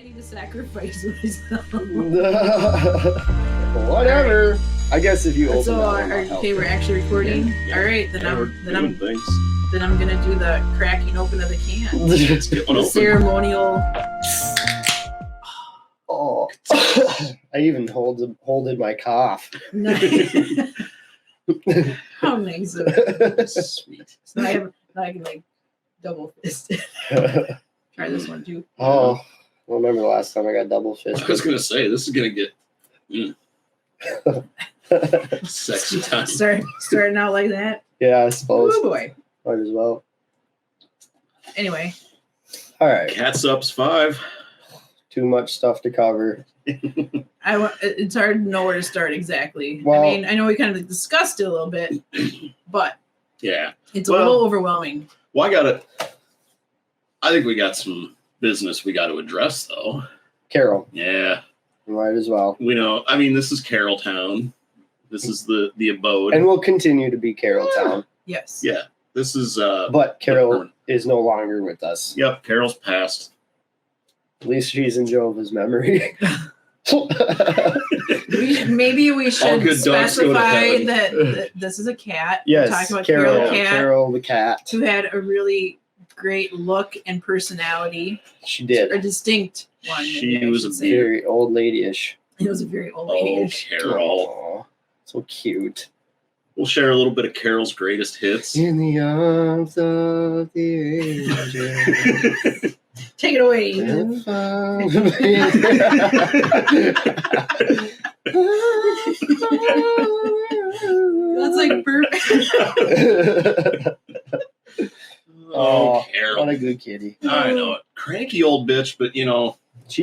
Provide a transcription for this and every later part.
need to sacrifice myself. Whatever. Right. I guess if you open so okay, we're actually recording. Yeah. All right, then I'm gonna do the cracking open of the can. Let's get one the open. Ceremonial. Oh, I even holded my cough. How nice of it. Sweet. So I can like double fist it. Try this one too. Oh, I remember the last time I got double fisted. I was gonna say this is gonna get sexy time. Starting out like that. Yeah, I suppose. Oh boy. Might as well. Anyway. All right. Catsups 5. Too much stuff to cover. It's hard to know where to start exactly. Well, I mean, I know we kind of discussed it a little bit, but yeah, it's a little overwhelming. Well, I think we got some business we got to address, though. Carol. Yeah. Might as well. We know. I mean, this is Carroll Town. This is the abode, and will continue to be Carroll Town. Yes. Yeah. This is. But Carol is no longer with us. Yep. Carol's passed. At least she's in Jehovah's memory. Maybe we should specify that this is a cat. Yes, we're talking about Carol the cat. Who had a really great look and personality. She did. A distinct one. She was a very old lady-ish. It was a very old lady-ish. Oh, Carol. Aww, so cute. We'll share a little bit of Carol's greatest hits. In the arms of the angel. Take it away. That's like perfect. Oh, Carol. What a good kitty. I know it. Cranky old bitch, but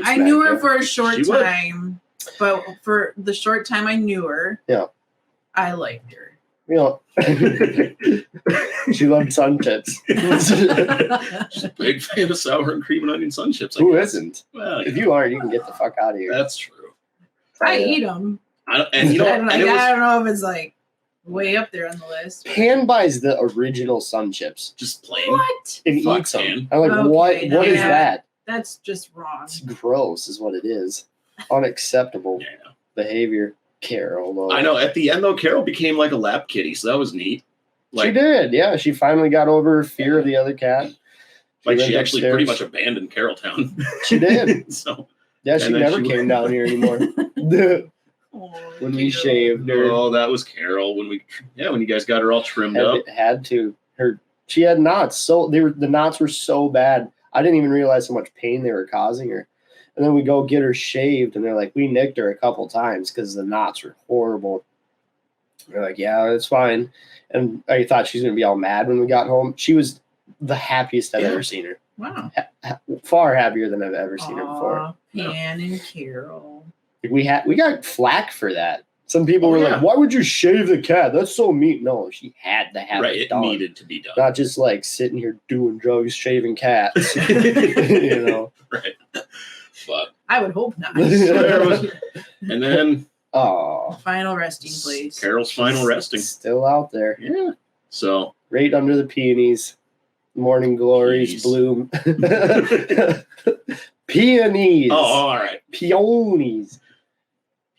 I knew her for a short time, but for the short time I knew her, I liked her. She loved sun chips. She's a big fan of sour and cream and onion sun chips. Who isn't? Well, if you aren't, you can get the fuck out of here. That's true. I eat them. I don't know if it's like way up there on the list. Pan buys the original sun chips. Just plain. What? And Fuck eats them. Pan. I'm like, what is that? That's just wrong. It's gross is what it is. Unacceptable behavior. Carol, though. I know. At the end, though, Carol became like a lap kitty, so that was neat. She did, yeah. She finally got over her fear of the other cat. She actually pretty much abandoned Carroll Town. She did. So yeah, she never came down here anymore. When we shaved her. Oh, that was Carol. When you guys got her all trimmed up. Had to. She had knots. The knots were so bad. I didn't even realize how much pain they were causing her. And then we go get her shaved, and they're like, we nicked her a couple times because the knots were horrible. They're like, yeah, it's fine. And I thought she was going to be all mad when we got home. She was the happiest I've ever seen her. Wow. Far happier than I've ever seen her before. Pan and Carol. We got flack for that. Some people were like, why would you shave the cat? That's so mean. No, she had to have it done. It needed to be done. Not just like sitting here doing drugs, shaving cats. Right. But I would hope not. And then final resting place. Carol's final resting. Still out there. Yeah. So right under the peonies. Morning glories bloom. Peonies. Oh, all right. Peonies.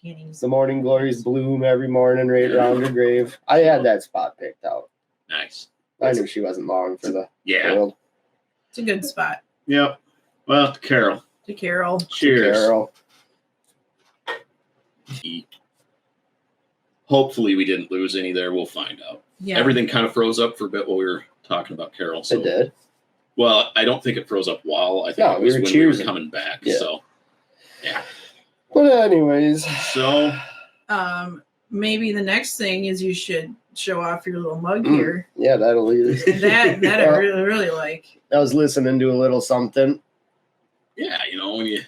The morning glories bloom every morning right around her grave. I had that spot picked out. Nice. I knew she wasn't long for the world. It's a good spot. Yep. Well, Carol. To Carol. Cheers. Carol. Hopefully we didn't lose any there. We'll find out. Yeah. Everything kind of froze up for a bit while we were talking about Carol. So. It did? Well, I don't think it froze up while. I think it was when we were coming back. Yeah. So, yeah. But anyways. So. Maybe the next thing is you should show off your little mug here. Yeah, that'll lead us. That I really like. I was listening to a little something. Yeah, when you.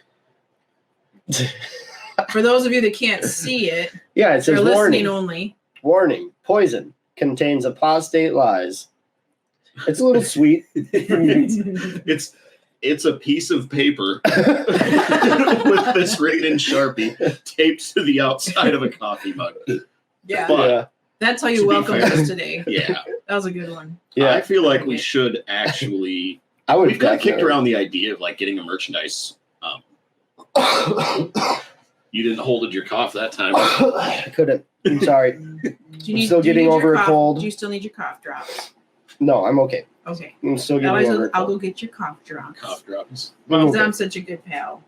For those of you that can't see it, it says listening only. Warning: poison contains apostate lies. It's a little sweet. It's a piece of paper with this written in Sharpie taped to the outside of a coffee mug. Yeah, but that's how you welcome us today. Yeah, that was a good one. Yeah, I feel like we should actually. We've kind of kicked around the idea of like getting a merchandise You didn't hold your cough that time. I couldn't. I'm sorry. I'm still getting over a cold. Do you still need your cough drops? No, I'm okay. Okay. I'm still getting over a I'll cold. go get your cough drops. Cough drops. Because I'm such a good pal.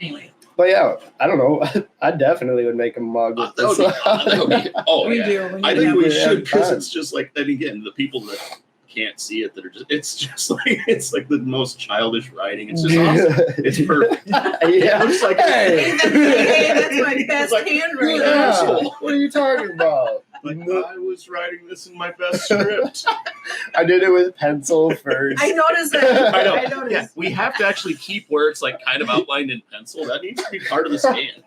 Anyway. But yeah, I don't know. I definitely would make a mug with That would this. be fun. That would be, oh, We yeah. do. I think we have should, because fun. it's just like, then again, the people that can't see it, that are just, it's like the most childish writing. It's just awesome. It's perfect. Yeah. It's like, Hey. That's my best Like, handwriting. Yeah. What are you talking about? like, I was writing this in my best script. I did it with pencil first. I noticed that. I know. I noticed. Yeah, we have to actually keep where it's like kind of outlined in pencil. That needs to be part of the scan.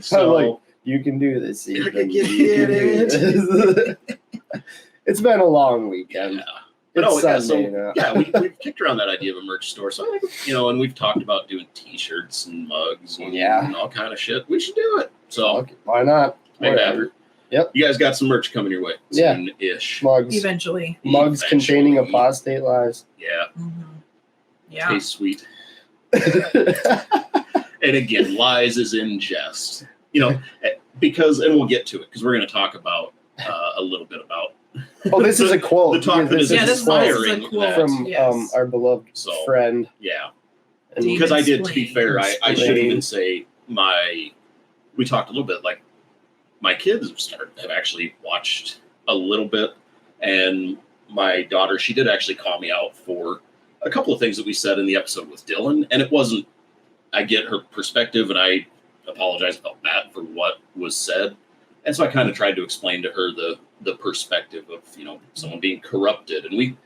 So like, you can do this. You Ethan. can You get can do this. It's been a long weekend. yeah. But It's yeah, Sunday so now. yeah, we've kicked around that idea of a merch store. So and we've talked about doing T-shirts and mugs and all kind of shit. We should do it. So Okay, why not? make it Whatever. happen. Yep. You guys got some merch coming your way. Yeah. Soon-ish. Mugs. Eventually. Mugs containing apostate lies. Yeah. Mm-hmm. Yeah. Tastes sweet. And again, lies is in jest. Because, and we'll get to it, because we're going to talk about a little bit about. Oh, this is a quote. The talk that is this inspiring is a quote from Yes. Our beloved friend. Yeah. And David Because I did, to be Splain. fair, I should Splain. even say we talked a little bit, like my kids have actually watched a little bit, and my daughter, she did actually call me out for a couple of things that we said in the episode with Dylan, and it wasn't, I get her perspective, and I apologize about that for what was said. And so I kind of tried to explain to her the perspective of, someone being corrupted. And we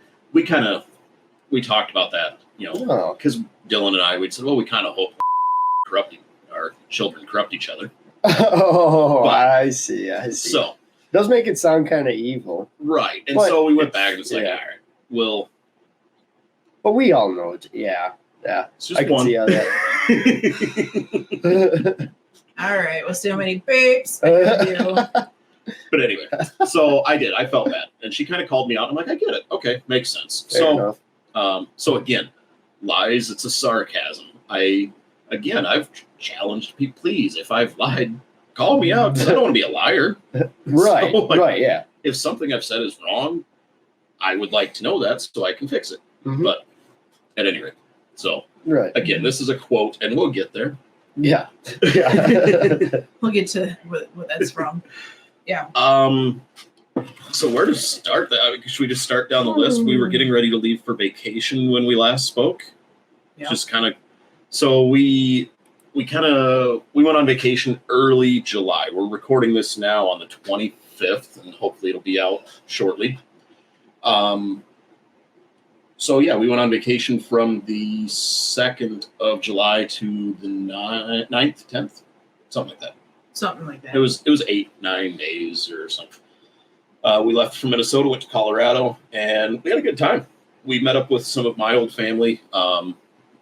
talked about that, because Dylan and I, we'd said, well, we kind of hope our children corrupt each other. Oh, But- I see. So, Does make it sound kind of evil. right. And But so we went back and it's like, yeah. all right, well, But we all know it. Yeah. it's just I can one. see how that. All right. We'll see how many babes I can do. But anyway, so I felt bad. And she kind of called me out. I'm like, I get it. Okay, makes sense. Fair enough. So again, lies, it's a sarcasm. I've challenged people, please, if I've lied, call me out, because I don't want to be a liar. Right. So, like, right. Yeah. If something I've said is wrong, I would like to know that so I can fix it. Mhm. But at any rate, so Right. again, this is a quote, and we'll get there. Yeah. Yeah. We'll get to what that's from. Yeah. So where to start that? Should we just start down the list? We were getting ready to leave for vacation when we last spoke. Yeah. Just kind of, so we went on vacation early July. We're recording this now on the 25th, and hopefully it'll be out shortly. So yeah, we went on vacation from the 2nd of July to the 9th, 10th, something like that. Something like that. It was 8-9 days or something. We left from Minnesota, went to Colorado, and we had a good time. We met up with some of my old family.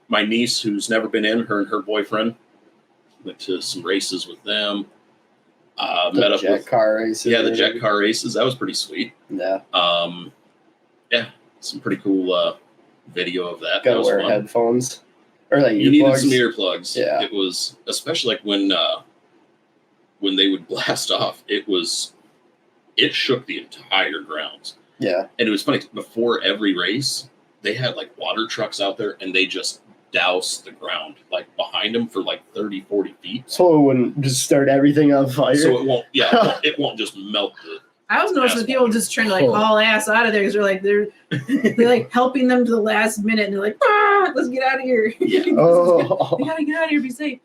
My niece, who's never been in, her and her boyfriend, went to some races with them. Met up with car races. the jet car races. That was pretty sweet. Yeah. Some pretty cool video of that. Gotta That was wear fun. headphones. Or like You needed earplugs. some earplugs. Yeah. It was, especially like when they would blast off, it shook the entire grounds. Yeah. And it was funny, before every race, they had like water trucks out there, and they just doused the ground like behind them for like 30, 40 feet. So it wouldn't just start everything on fire. So it won't just melt the. I was noticing the people just trying to like haul ass out of there because they're like helping them to the last minute, and they're like, let's get out of here. Yeah. Oh. We gotta get out of here, be safe.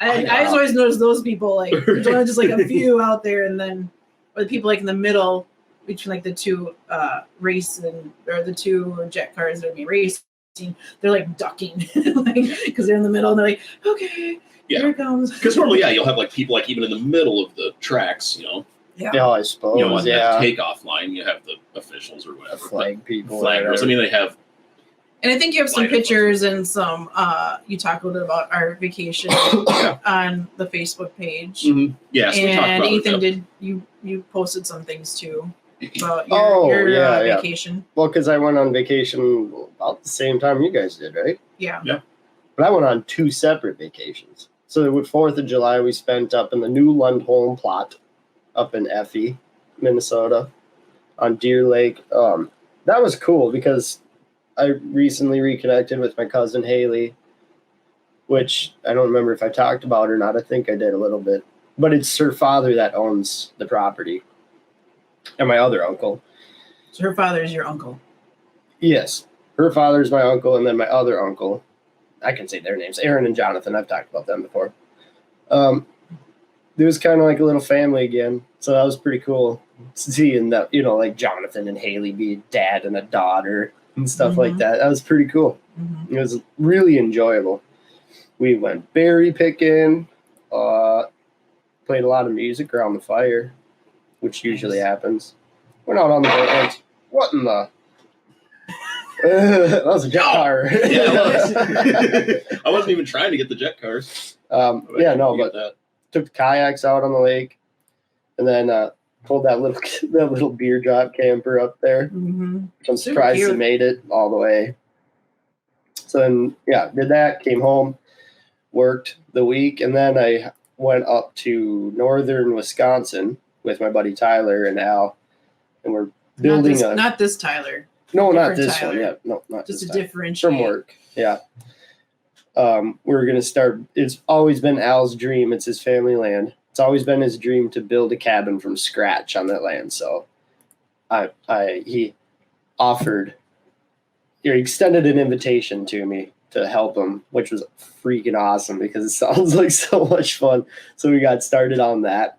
I I just always notice those people, like there's only just like a few out there, and then or the people like in the middle between like the two the two jet cars that are being racing, they're like ducking, because they're in the middle, and they're like, okay, here it comes. Because normally, you'll have like people like even in the middle of the tracks, Yeah, I suppose. at the takeoff line, you have the officials or whatever. Flag people. Flaggers. I mean, they have. And I think you have some Light pictures and some. You talk a little bit about our vacation on the Facebook page. Mm-hmm. Yes, we talked And about Ethan, it. you posted some things too about Oh, your yeah. vacation. Well, because I went on vacation about the same time you guys did, right? Yeah. Yeah. But I went on 2 separate vacations. So with 4th of July, we spent up in the new Lundholm plot up in Effie, Minnesota, on Deer Lake. That was cool because I recently reconnected with my cousin Haley, which I don't remember if I talked about or not. I think I did a little bit. But it's her father that owns the property, and my other uncle. So her father is your uncle. Yes. Her father's my uncle, and then my other uncle. I can say their names. Aaron and Jonathan. I've talked about them before. It was kind of like a little family again. So that was pretty cool seeing that, like Jonathan and Haley be a dad and a daughter and stuff like that. That was pretty cool. It was really enjoyable. We went berry picking, played a lot of music around the fire, which usually happens. Went out on the boat. What in the... that was a jet car. Yeah, it was. I wasn't even trying to get the jet cars. But took the kayaks out on the lake, and then pulled that little beer drop camper up there. I'm surprised it made it all the way. So then, did that. Came home, worked the week, and then I went up to northern Wisconsin with my buddy Tyler and Al, and we're building not this Tyler. No, not this Tyler. one. Yeah, no, not just this a time. differentiate From work. Yeah. We're gonna start. It's always been Al's dream. It's his family land. It's always been his dream to build a cabin from scratch on that land. So, he offered, he extended an invitation to me to help him, which was freaking awesome because it sounds like so much fun. So we got started on that.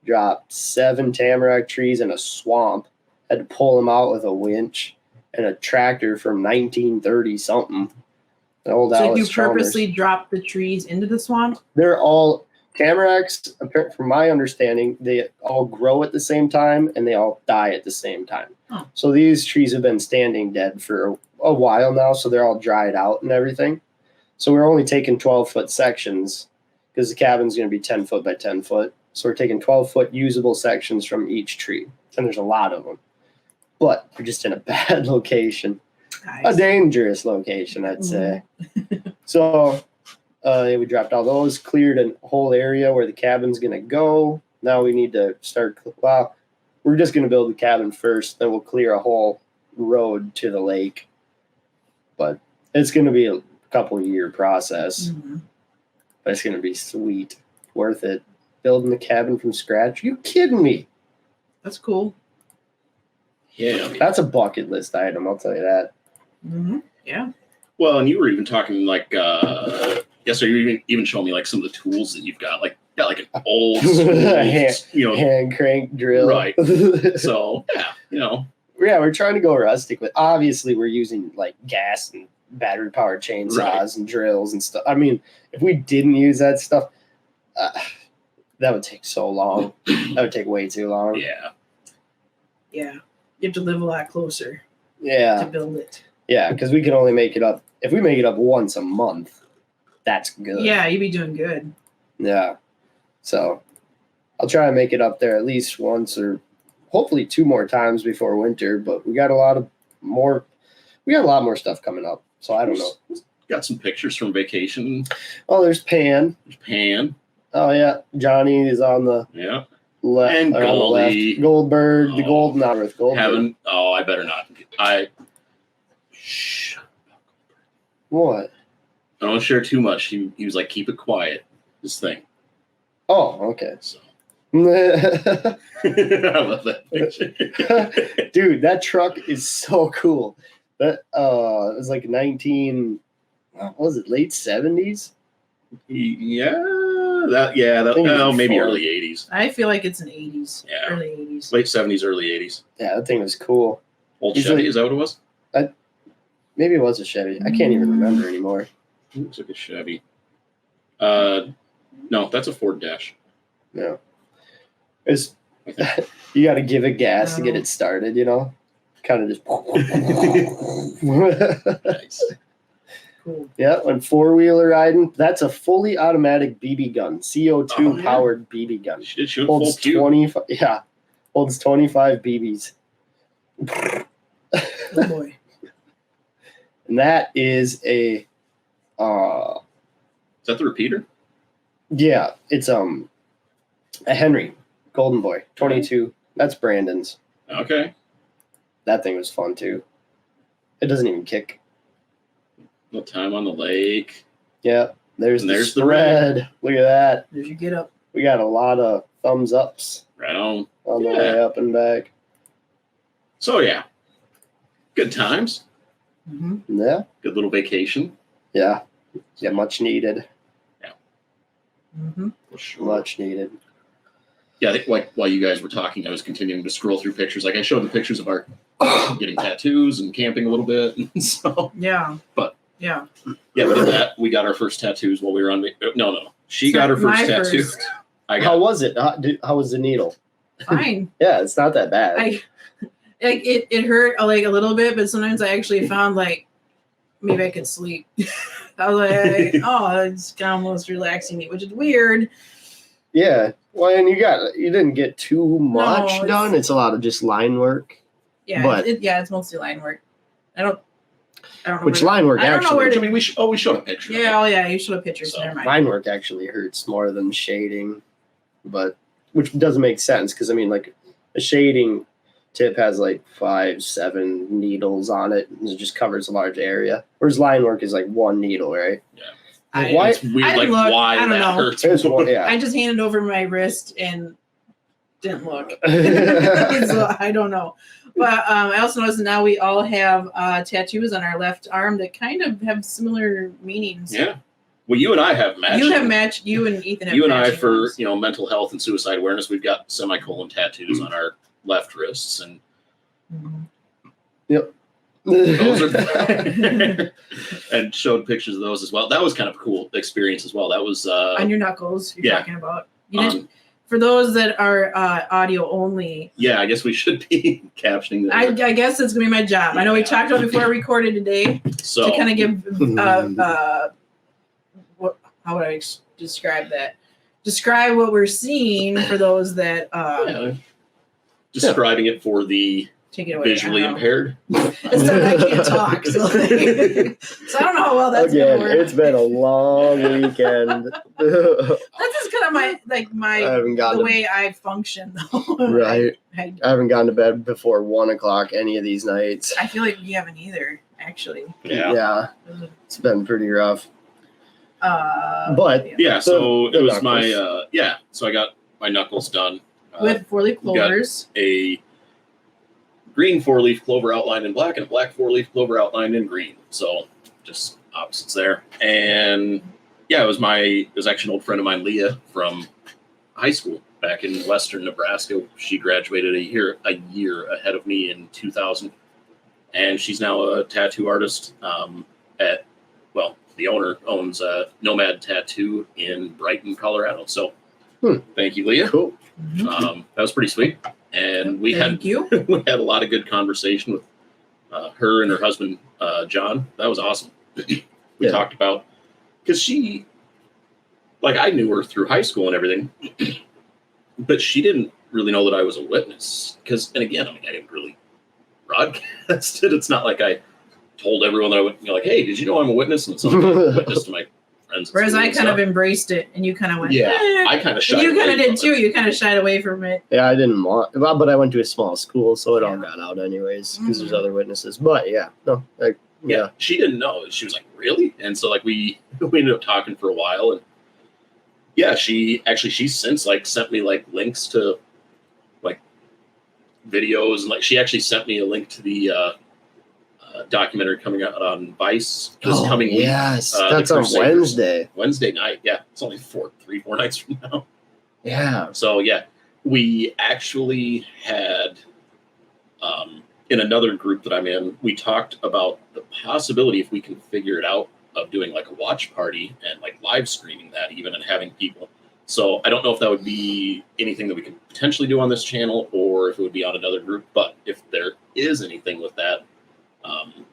Dropped 7 tamarack trees in a swamp. Had to pull them out with a winch and a tractor from 1930 something. Old so Alice you Chalmers. purposely dropped the trees into the swamp? They're all tamaracks. From my understanding, they all grow at the same time and they all die at the same time. Oh. So these trees have been standing dead for a while now, so they're all dried out and everything. So we're only taking 12-foot sections because the cabin's going to be 10 foot by 10 foot. So we're taking 12-foot usable sections from each tree, and there's a lot of them. But they're just in a bad location. Nice. A dangerous location, I'd say. So we dropped all those, cleared a whole area where the cabin's going to go. Now we need to start, we're just going to build the cabin first, then we'll clear a whole road to the lake. But it's going to be a couple-year process. But it's going to be sweet. Worth it. Building the cabin from scratch. You kidding me? That's cool. Yeah. That's a bucket list item, I'll tell you that. Yeah. Well, and you were even talking like yesterday. You even showing me like some of the tools that you've got. Like an old school, hand crank drill. Right. So yeah, we're trying to go rustic, but obviously we're using like gas and battery powered chainsaws and drills and stuff. I mean, if we didn't use that stuff, that would take so long. That would take way too long. Yeah. Yeah. You have to live a lot closer. Yeah. To build it. Yeah, because we can only make it up. If we make it up once a month, that's good. Yeah, you'd be doing good. Yeah. So I'll try and make it up there at least once or hopefully 2 more times before winter. But we got a lot more stuff coming up. So I don't know. Got some pictures from vacation. Oh, there's Pan. Oh yeah, Johnny is on the left. And Goldie. Goldberg, the gold, not with Goldberg. I better not. What? I don't share too much. He was like, keep it quiet. This thing. Oh, okay. So. I love that picture. Dude, that truck is so cool. That it was like late 70s? Maybe early 80s. I feel like it's an 80s. Yeah. Early 80s. Late 70s, early 80s. Yeah, that thing was cool. Old Chevy, is that what it was? Maybe it was a Chevy. I can't even remember anymore. It looks like a Chevy. No, that's a Ford Dash. No. You got to give it gas to get it started, Kind of just. Nice. Cool. Yeah, when 4-wheeler riding, that's a fully automatic BB gun, CO2 powered BB gun. Should shoot Holds full 25. Yeah, holds 25 BBs. Oh boy. And that is a Is that the repeater? Yeah, it's a Henry Golden Boy 22. That's Brandon's. Okay. That thing was fun too. It doesn't even kick. No time on the lake. Yeah, there's And the there's the spread. Look at that. There's your get up. We got a lot of thumbs ups Right on. on the Yeah. way up and back. So yeah, good times. Mm-hmm. Yeah, Good little vacation. yeah, yeah. Much needed. Mm-hmm. For sure. Much needed. Yeah, I think like while you guys were talking, I was continuing to scroll through pictures. Like I showed the pictures of our getting tattoos and camping a little bit. And so Yeah. But- yeah. yeah, we did that. We got our first tattoos while we were on. No. She got her first My tattoo. first. I How got. was it? How was the needle? Fine. Yeah, it's not that bad. It hurt like a little bit, but sometimes I actually found like maybe I could sleep. I was like, oh, it's kind of almost relaxing me, which is weird. Yeah. Well, and you didn't get too much it's- done. It's a lot of just line work. Yeah, But- it's mostly line work. I don't know. Which where line work I don't know where actually? to- I mean, we showed a picture. yeah, oh yeah, you should have pictures. So, Never mind. Line work actually hurts more than shading, but which doesn't make sense because I mean, like a shading tip has like 5-7 needles on it. And it just covers a large area, whereas line work is like one needle, right? I, Why- It's weird, I like didn't look. why I don't that know. hurts. It's one, yeah. I just handed over my wrist and didn't look. So I don't know. But I also noticed now we all have tattoos on our left arm that kind of have similar meanings. Yeah. Well, you and I have matched. You have matched. You and Ethan have You and I matching for ones. mental health and suicide awareness. We've got semicolon tattoos on our left wrists, and Mhm. those are and showed pictures of those as well. That was kind of a cool experience as well. That was On your knuckles, you're yeah. talking about. You didn't, for those that are audio only, yeah. I guess we should be captioning that. I guess that's gonna be my job. I know we Yeah. talked about before I recorded today So to kind of give how would I describe that? Describe what we're seeing for those that yeah. Describing it for the take it away. visually I don't know. impaired. Instead, I can't talk, so, so I don't know how well that's Again, gonna work. it's been a long weekend. That's just kind of my I haven't gotten the to, way I function though. right. I I haven't gone to bed before 1 o'clock any of these nights. I feel like we haven't either, actually. Yeah. It's been pretty rough. But Yeah. So The it was my knuckles. So I got my knuckles done. with 4-leaf we got- clovers. A green 4-leaf clover outlined in black and a black 4-leaf clover outlined in green. So just opposites there. And yeah, it was actually an old friend of mine, Leah, from high school back in Western Nebraska. She graduated a year ahead of me in 2000. And she's now a tattoo artist the owner owns a Nomad Tattoo in Brighton, Colorado. So thank you, Leah. Cool. Mhm. That was pretty sweet. And we Thank you. we had a lot of good conversation with her and her husband, John. That was awesome. We Yeah. talked about, because she, like, I knew her through high school and everything, but she didn't really know that I was a witness. And again, I didn't really broadcast it. It's not like I told everyone that I would, like, hey, did you know I'm a witness? And so I'm a witness to my friends. at Whereas school I and kind of stuff. embraced it, and you kind of went, Yeah, eh. I kind of shied And you away kind of did from too. it. You kind of shied away from it. Yeah, I didn't want, well, but I went to a small school, so it all Yeah. got out anyways because there's Mhm. other witnesses. But yeah, no, like, Yeah, she didn't know. She was like, really? And so like we ended up talking for a while, and yeah, she's since like sent me like links to like videos, and like she actually sent me a link to the documentary coming out on Vice this coming week. yes, The that's on Crusaders. Wednesday. Night. Yeah, it's only 4 nights from now. Yeah, So yeah, we actually had in another group that I'm in, we talked about the possibility, if we can figure it out, of doing like a watch party and like live streaming that even and having people. So I don't know if that would be anything that we could potentially do on this channel or if it would be on another group. But if there is anything with that,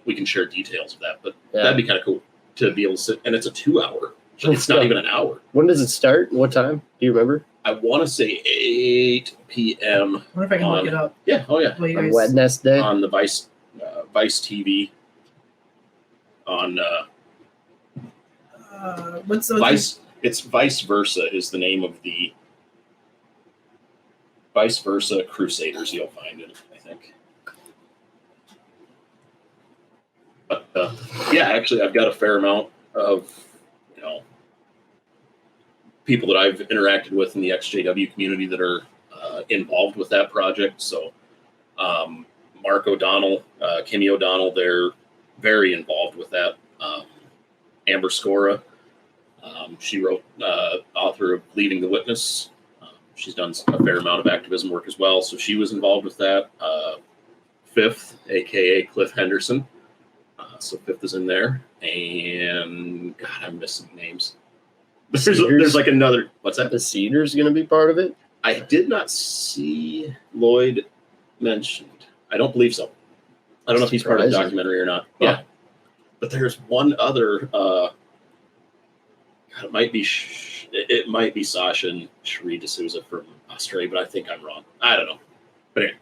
we can share details of that. But yeah. that'd be kind of cool to be able to sit. And it's a 2-hour. It's not even an hour. When does it start? What time? Do you remember? I want to say 8 p.m. I wonder if I can look it up. Yeah. Oh yeah. While you On guys- Wednesday. On the Vice TV. On What's the Vice? It's Vice Versa is the name of the Vice Versa Crusaders. You'll find it, I think. But yeah, actually, I've got a fair amount of people that I've interacted with in the EXJW community that are involved with that project. So Mark O'Donnell, Kimmy O'Donnell, they're very involved with that. Amber Scora, she wrote, author of Leading the Witness. She's done a fair amount of activism work as well. So she was involved with that. Fifth, aka Cliff Henderson. So Fifth is in there. And God, I'm missing names. There's like another, what's that? The Cedar's going to be part of it? I did not see Lloyd mentioned. I don't believe so. I don't know if he's part of the documentary or not. Huh. Yeah. But there's one other, God, it might be Sasha and Sheree D'Souza from Australia, but I think I'm wrong. I don't know. But anyway,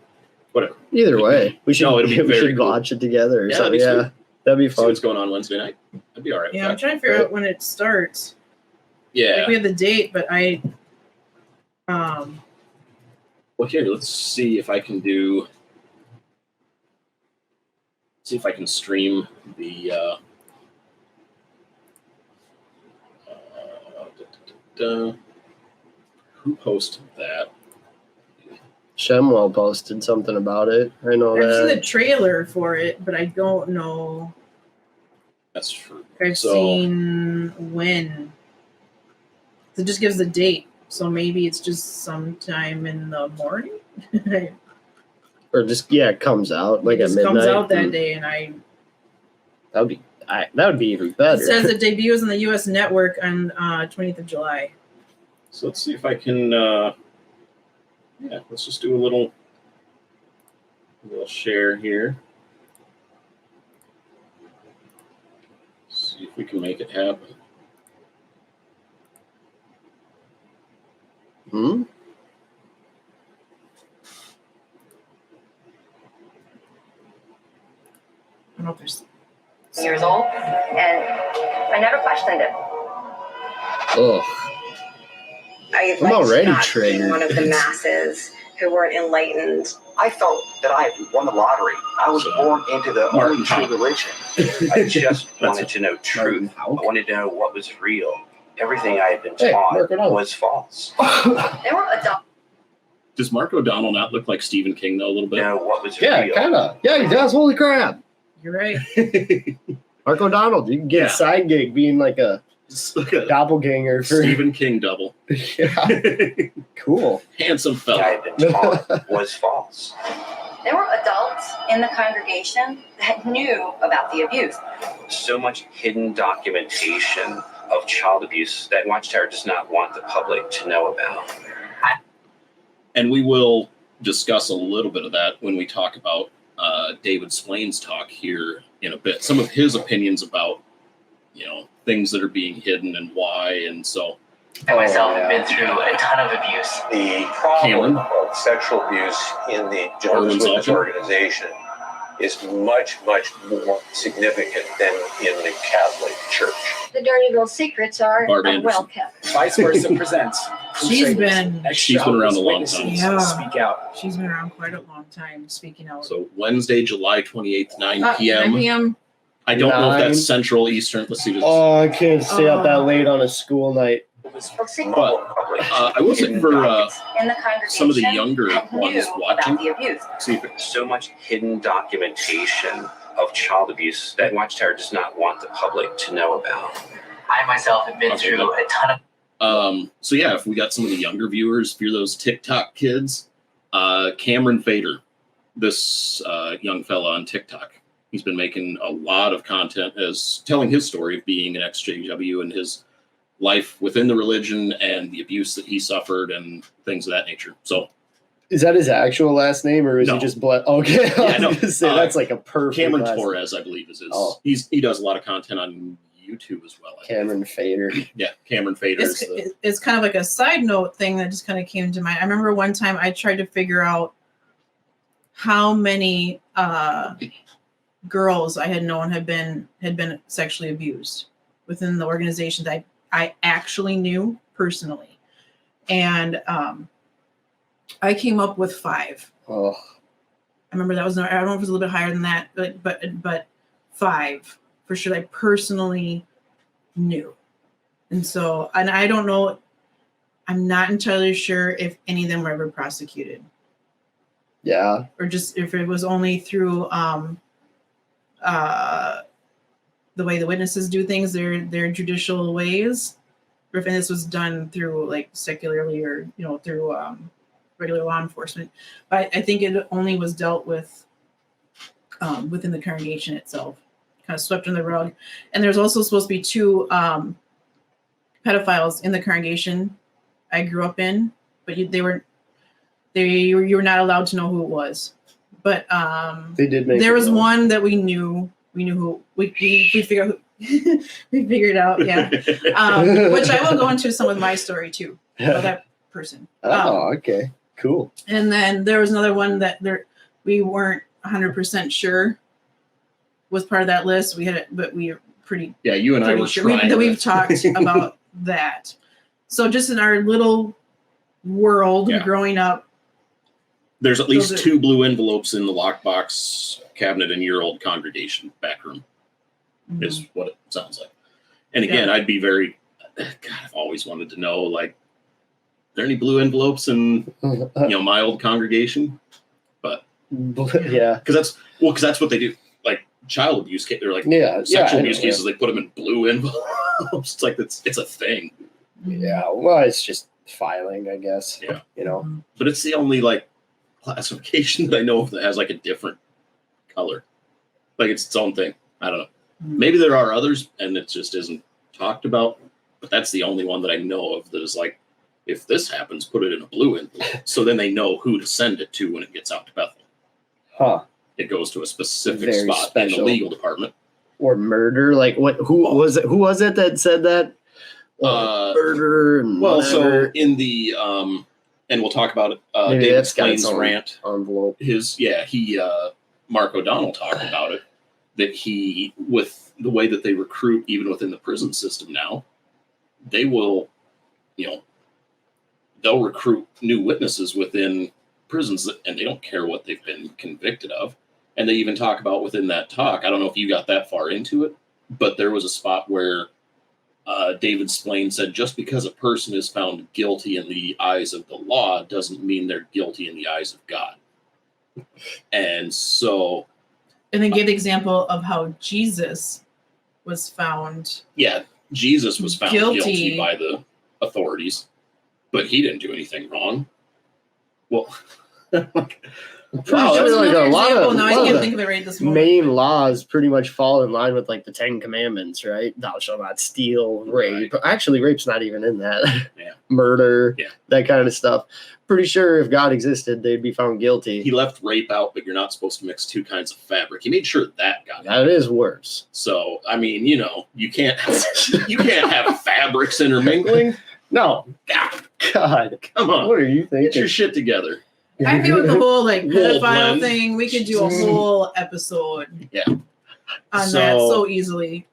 whatever. Either way, we should, it'll be we very should cool. watch it together or Yeah, something. that'd be Yeah, that'd be See fun. what's going on Wednesday night. That'd be all right. Yeah, I'm trying to figure out when it starts. Yeah. Like we have the date, but Well, here, let's see if I can stream the who posted that? Shemwell posted something about it. I know I've seen the that. trailer for it, but I don't know That's true. if I've seen when. It just gives the date, so maybe it's just sometime in the morning. It Or just, it comes out like at just midnight. comes out that day, and That would be even better. it says it debuts on the U.S. network on 20th of July. So let's see if I can. Let's just do a little share here. See if we can make it happen. Hmm? I don't know if there's years old, and I never questioned it. Ugh. I I'm already not triggered. be one of the masses who weren't enlightened. I felt that I had won the lottery. I was born into the only true religion. I just wanted to know truth. I wanted to know what was real. Everything I had been taught was false. They were adults. Does Mark O'Donnell not look like Stephen King though a little bit? Know what was Yeah, real. kind of. Yeah, he does. Holy crap. You're right. Mark O'Donnell, you can get a side gig being like a Just like a doppelganger for. Stephen King double. Yeah, cool. Handsome I fella. had been taught was false. There were adults in the congregation that knew about the abuse. So much hidden documentation of child abuse that Watchtower does not want the public to know about. And we will discuss a little bit of that when we talk about David Swain's talk here in a bit. Some of his opinions about, things that are being hidden and why. And so I myself have been through a ton of abuse. The problem Cameron? of sexual abuse in the Jehovah's Witness organization is much, much more significant than in the Catholic Church. The dirty little secrets are Barb Anderson. well kept. Vice Versa presents. She's been around a long time. Yeah. Speak out. She's been around quite a long time, speaking out. So Wednesday, July 28th, 9 9 p.m. p.m. I don't know if 9. that's Central, Eastern. Let's see. Oh, I can't stay up that late on a school night. But I will say for In the congregation some of the younger that ones knew watching, about the abuse. see if So much hidden documentation of child abuse that Watchtower does not want the public to know about. I myself have been Okay, through a ton of so yeah, if we got some of the younger viewers, if you're those TikTok kids, Cameron Fader, this young fella on TikTok, he's been making a lot of content as telling his story of being an ex-JW and his life within the religion and the abuse that he suffered and things of that nature. So Is that his actual last name, or is No. he just Okay, I was no. gonna say that's like a perfect. Cameron last name. Torres, I believe, is his. Oh. He does a lot of content on YouTube as well. I believe. Cameron Fader. Yeah, Cameron Fader is the. It's kind of like a side note thing that just kind of came to mind. I remember one time I tried to figure out how many girls I had known had been sexually abused. within the organization that I actually knew personally. And I came up with 5. Oh, I remember that was, I don't know if it was a little bit higher than that, but 5 for sure I personally knew. And so, and I don't know, I'm not entirely sure if any of them were ever prosecuted. yeah. Or just if it was only through the way the witnesses do things, their judicial ways, or if this was done through like secularly or through regular law enforcement. But I think it only was dealt with within the congregation itself, kind of swept under the rug. And there's also supposed to be 2 pedophiles in the congregation I grew up in, but you were not allowed to know who it was. But They did make there it was known. one that we knew. We knew who we figured out. We figured out, yeah. Which I will go into some of my story too about that person. Oh, okay, cool. And then there was another one that we weren't 100% sure was part of that list. We had it, but we were pretty. Yeah, you and I were sure trying. we've talked about that. So just in our little world growing up, there's at least 2 blue envelopes in the lockbox cabinet in your old congregation back room. Is what it sounds like. And again, I'd be very, God, I've always wanted to know, like, are there any blue envelopes in my old congregation? But yeah, because that's what they do. Like child abuse, they're like sexual abuse cases. They put them in blue envelopes. It's like it's a thing. Yeah, well, it's just filing, I guess. Yeah, But it's the only like classification that I know of that has like a different color. Like it's its own thing. I don't know. Maybe there are others, and it just isn't talked about. But that's the only one that I know of that is like, if this happens, put it in a blue envelope, so then they know who to send it to when it gets out to Bethel. Huh? It goes to a specific Very spot special. in the legal department. Or murder? Like what? Who was it? Who was it that said that? Murder. And well, whatever. so in the and we'll talk about it. Maybe David that's got its Splain's own rant. envelope. Mark O'Donnell talked about it. That he, with the way that they recruit, even within the prison system now, they will, they'll recruit new witnesses within prisons, and they don't care what they've been convicted of. And they even talk about within that talk, I don't know if you got that far into it, but there was a spot where David Splain said, just because a person is found guilty in the eyes of the law doesn't mean they're guilty in the eyes of God. And so... And then gave the example of how Jesus was found. Yeah, Jesus was found guilty by the authorities, but he didn't do anything wrong. Well, Wow, that's like a lot of, now I can't think of it right this moment. Main laws pretty much fall in line with like the 10 Commandments, right? Thou shalt not steal, rape. Right. Actually, rape's not even in that. Yeah. Murder, that kind of stuff. Pretty sure if God existed, they'd be found guilty. He left rape out, but you're not supposed to mix 2 kinds of fabric. He made sure that got That is worse. So, I mean, you can't have fabrics intermingling. No. God. Come on. What are you thinking? Get your shit together. I feel with the whole like pedophile thing, we could do a whole episode. On that so easily.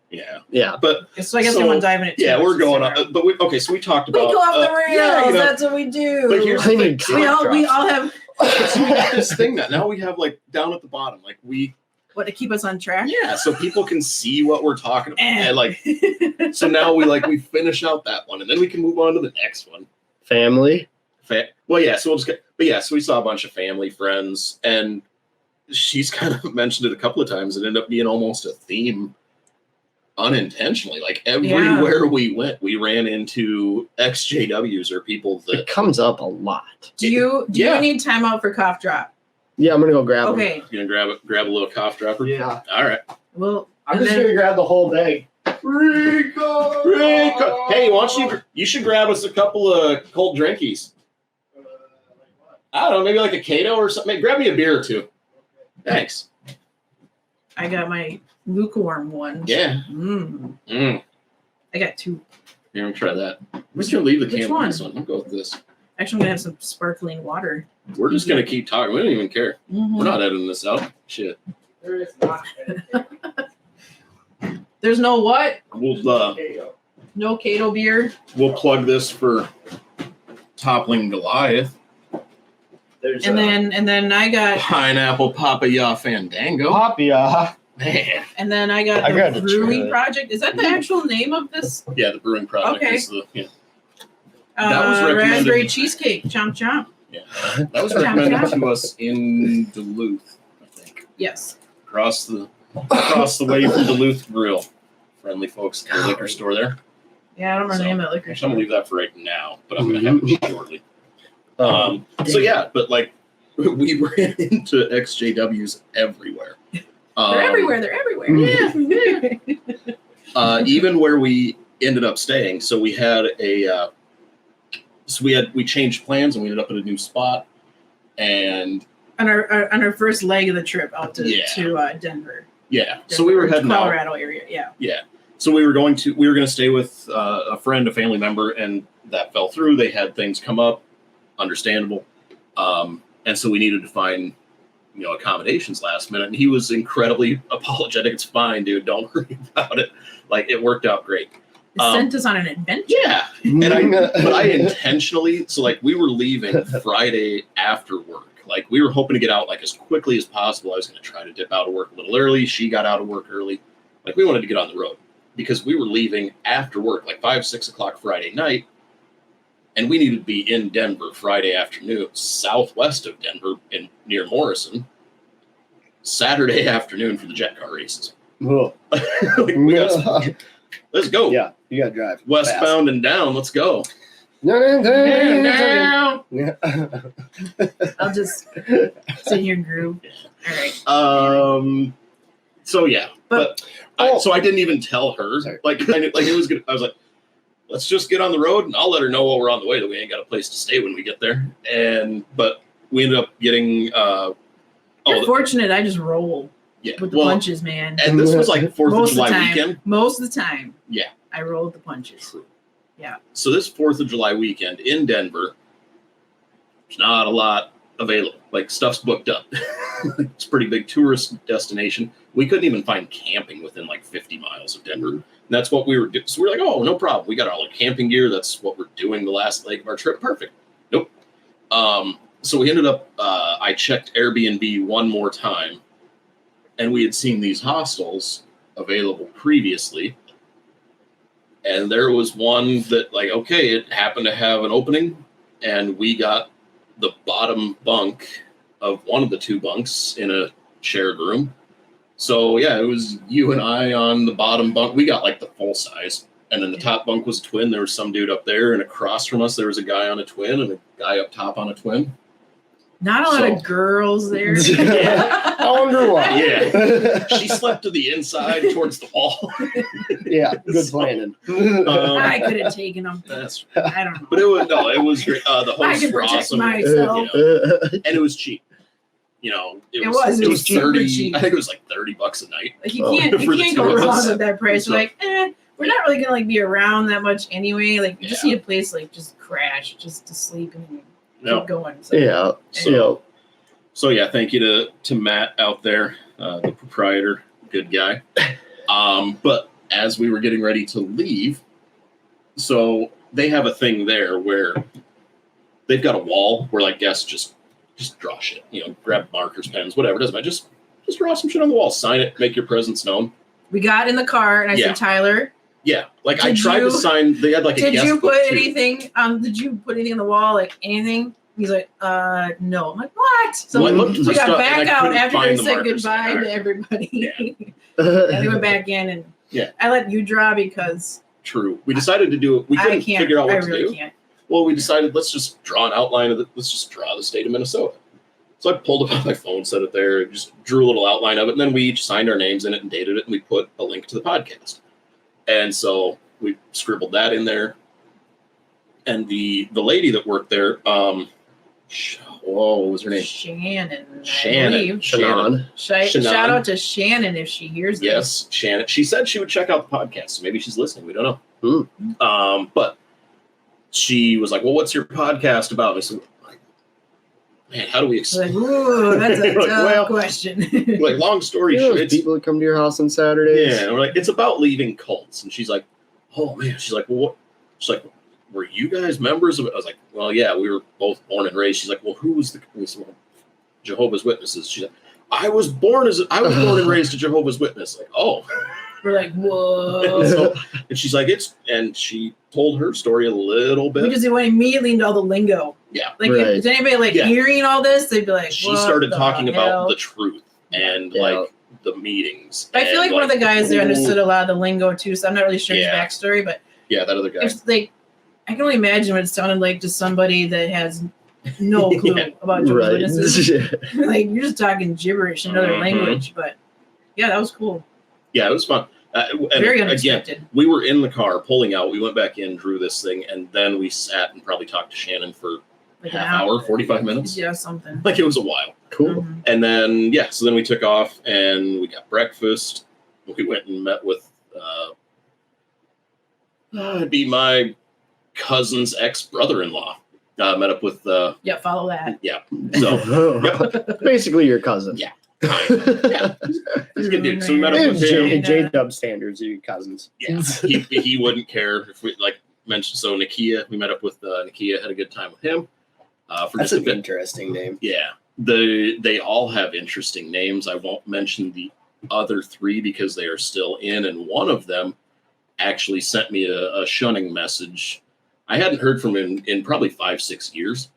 Yeah. But so I guess we want to dive in it. Yeah, we're going on. But so we talked about. We go off the rails. That's what we do. But here's the thing. We all have. So we got this thing that now we have like down at the bottom, like what to keep us on track. Yeah, so people can see what we're talking about. And like, so now we finish out that one, and then we can move on to the next one. Family. Well, yeah. So we'll just get. But yeah, so we saw a bunch of family friends, and she's kind of mentioned it a couple of times. It ended up being almost a theme, unintentionally. Like everywhere we went, we ran into EXJWS or people that it comes up a lot. Do you need time out for cough drop? Yeah, I'm gonna go grab. Okay. Them. You're gonna grab a little cough dropper. Yeah. All right. Well, I'm just gonna grab the whole bag. Rico. Hey, why don't you should grab us a couple of cold drinkies. I don't know, maybe like a Cato or something. Grab me a beer or 2. Thanks. I got my lukewarm one. Yeah. I got 2. Here, I'm gonna try that. I'm just gonna leave the can one? on this one. I'll go with this. Actually, I'm gonna have some sparkling water. We're just gonna keep talking. We don't even care. We're not editing this out. Shit. There is not. There's no what? We'll No Cato beer. we'll plug this for Toppling Goliath. There's And then I got Pineapple Papaya Fandango. Papia. Man. and then I got I the got to Brewing try it. Project. Is that the actual name of this? Yeah, the brewing product Okay. is the That was recommended. Raspberry cheesecake. Chomp chomp. that was recommended to us in Duluth, I think. Yes. Across the way from Duluth Grill. Friendly folks at the liquor store there. Yeah, I don't remember the name of that liquor I'm store. gonna leave that for right now, but I'm gonna have it shortly. So yeah, but like we ran into EXJWS everywhere. They're everywhere. They're everywhere. Yeah. Even where we ended up staying. So we had we changed plans and we ended up at a new spot. And on our first leg of the trip out to Denver. Yeah. So we were heading Colorado out. area. Yeah. Yeah. So we were going to stay with a friend, a family member, and that fell through. They had things come up, understandable. And so we needed to find, accommodations last minute. And he was incredibly apologetic. It's fine, dude. Don't worry about it. Like, it worked out great. It sent us on an adventure. Yeah. But I intentionally, so like we were leaving Friday after work. Like we were hoping to get out like as quickly as possible. I was going to try to dip out of work a little early. She got out of work early. Like we wanted to get on the road because we were leaving after work, like 5, 6 o'clock Friday night. And we needed to be in Denver Friday afternoon, southwest of Denver near Morrison, Saturday afternoon for the jet car races. Let's go. Yeah, you gotta drive westbound and down. Let's go. I'll just sit here and groove. All right. So yeah, but so I didn't even tell her. Sorry. Like it was good. I was like, let's just get on the road, and I'll let her know while we're on the way that we ain't got a place to stay when we get there. But we ended up getting. You're fortunate. I just roll. Yeah, with the punches, man. And this was like 4th of July weekend. Most of the time. Yeah. I rolled the punches. Yeah. So this 4th of July weekend in Denver, there's not a lot available. Like stuff's booked up. It's a pretty big tourist destination. We couldn't even find camping within like 50 miles of Denver. And that's what we were doing. So we're like, oh, no problem. We got all our camping gear. That's what we're doing the last leg of our trip. Perfect. Nope. So we ended up, I checked Airbnb one more time. And we had seen these hostels available previously. And there was one that, like, okay, it happened to have an opening. And we got the bottom bunk of one of the 2 bunks in a shared room. So, yeah, it was you and I on the bottom bunk. We got, like, the full size. And then the top bunk was twin. There was some dude up there. And across from us, there was a guy on a twin and a guy up top on a twin. Not a lot of girls there. I wonder why. Yeah. She slept to the inside towards the wall. Yeah, good planning. I could have taken them. I don't know. But it was great. The hosts were awesome. Myself. And it was cheap. It was cheap, 30. cheap. I think it was like $30 a night. Like you can't go wrong with that price. So, You're like, we're not really gonna like be around that much anyway. Like you just need a place like just crash, just to sleep and keep going. So. So yeah, thank you to Matt out there, the proprietor, good guy. But as we were getting ready to leave, so they have a thing there where they've got a wall where like guests just draw shit, grab markers, pens, whatever, doesn't matter. Just draw some shit on the wall, sign it, make your presence known. We got in the car and I said, Tyler. Yeah, like I tried to sign. They had like a guest book Did you put anything on the wall, like anything? He's like, no. I'm like, what? So we got back out after they said goodbye to everybody. Yeah. And they went back in and I let you draw because. True. We decided to do it. We couldn't figure out what to do. Can't. Well, we decided let's just draw an outline of it. Let's just draw the state of Minnesota. So I pulled it up on my phone, set it there, just drew a little outline of it, and then we each signed our names in it and dated it, and we put a link to the podcast. And so we scribbled that in there. And the lady that worked there, what was her name? Shannon. Shannon. Shout out to Shannon if she hears this. Yes, Shannon. She said she would check out the podcast. So maybe she's listening. We don't know. But she was like, well, what's your podcast about? I said, man, how do we Like, explain? ooh, that's a Like, tough well, question. Like, long story You know short, those people that come to your house on Saturdays? yeah, and we're like, it's about leaving cults. And she's like, oh man, she's like, well, what? She's like, were you guys members of it? I was like, well, yeah, we were both born and raised. She's like, well, who was the Jehovah's Witnesses? She's like, I was born and raised a Jehovah's Witness. Like, oh. We're like, whoa. So, and she's like, and she told her story a little bit. Because it went immediately into all the lingo. Yeah. Like, Right. if anybody hearing all this, they'd be like, She started talking hell? about the truth and like the meetings. I feel like one of the guys there understood a lot of the lingo too, so I'm not really sure his backstory, but yeah, that other guy. it's like, I can only imagine what it sounded like to somebody that has no clue about Jehovah's Witnesses. Like, you're just talking gibberish in another language, but yeah, that was cool. Yeah, it was fun. And Very unexpected. Again, we were in the car pulling out. We went back in, drew this thing, and then we sat and probably talked to Shannon for Like half hour, 45 minutes. Yeah, something. Like, it was a while. Cool. And then, yeah, so then we took off and we got breakfast. We went and met with, it'd be my cousin's ex-brother-in-law. Met up with, yeah, follow that. yeah. So, yep. Basically your cousin. Yeah. Yeah. He's a good dude. So we met up with him. J-Dub standards are your cousins. Yeah, he wouldn't care if we mentioned. So Nakia, we met up with Nakia, had a good time with him. For That's just a an bit. interesting name. Yeah, they all have interesting names. I won't mention the other three because they are still in, and one of them actually sent me a shunning message. I hadn't heard from him in probably 5-6 years.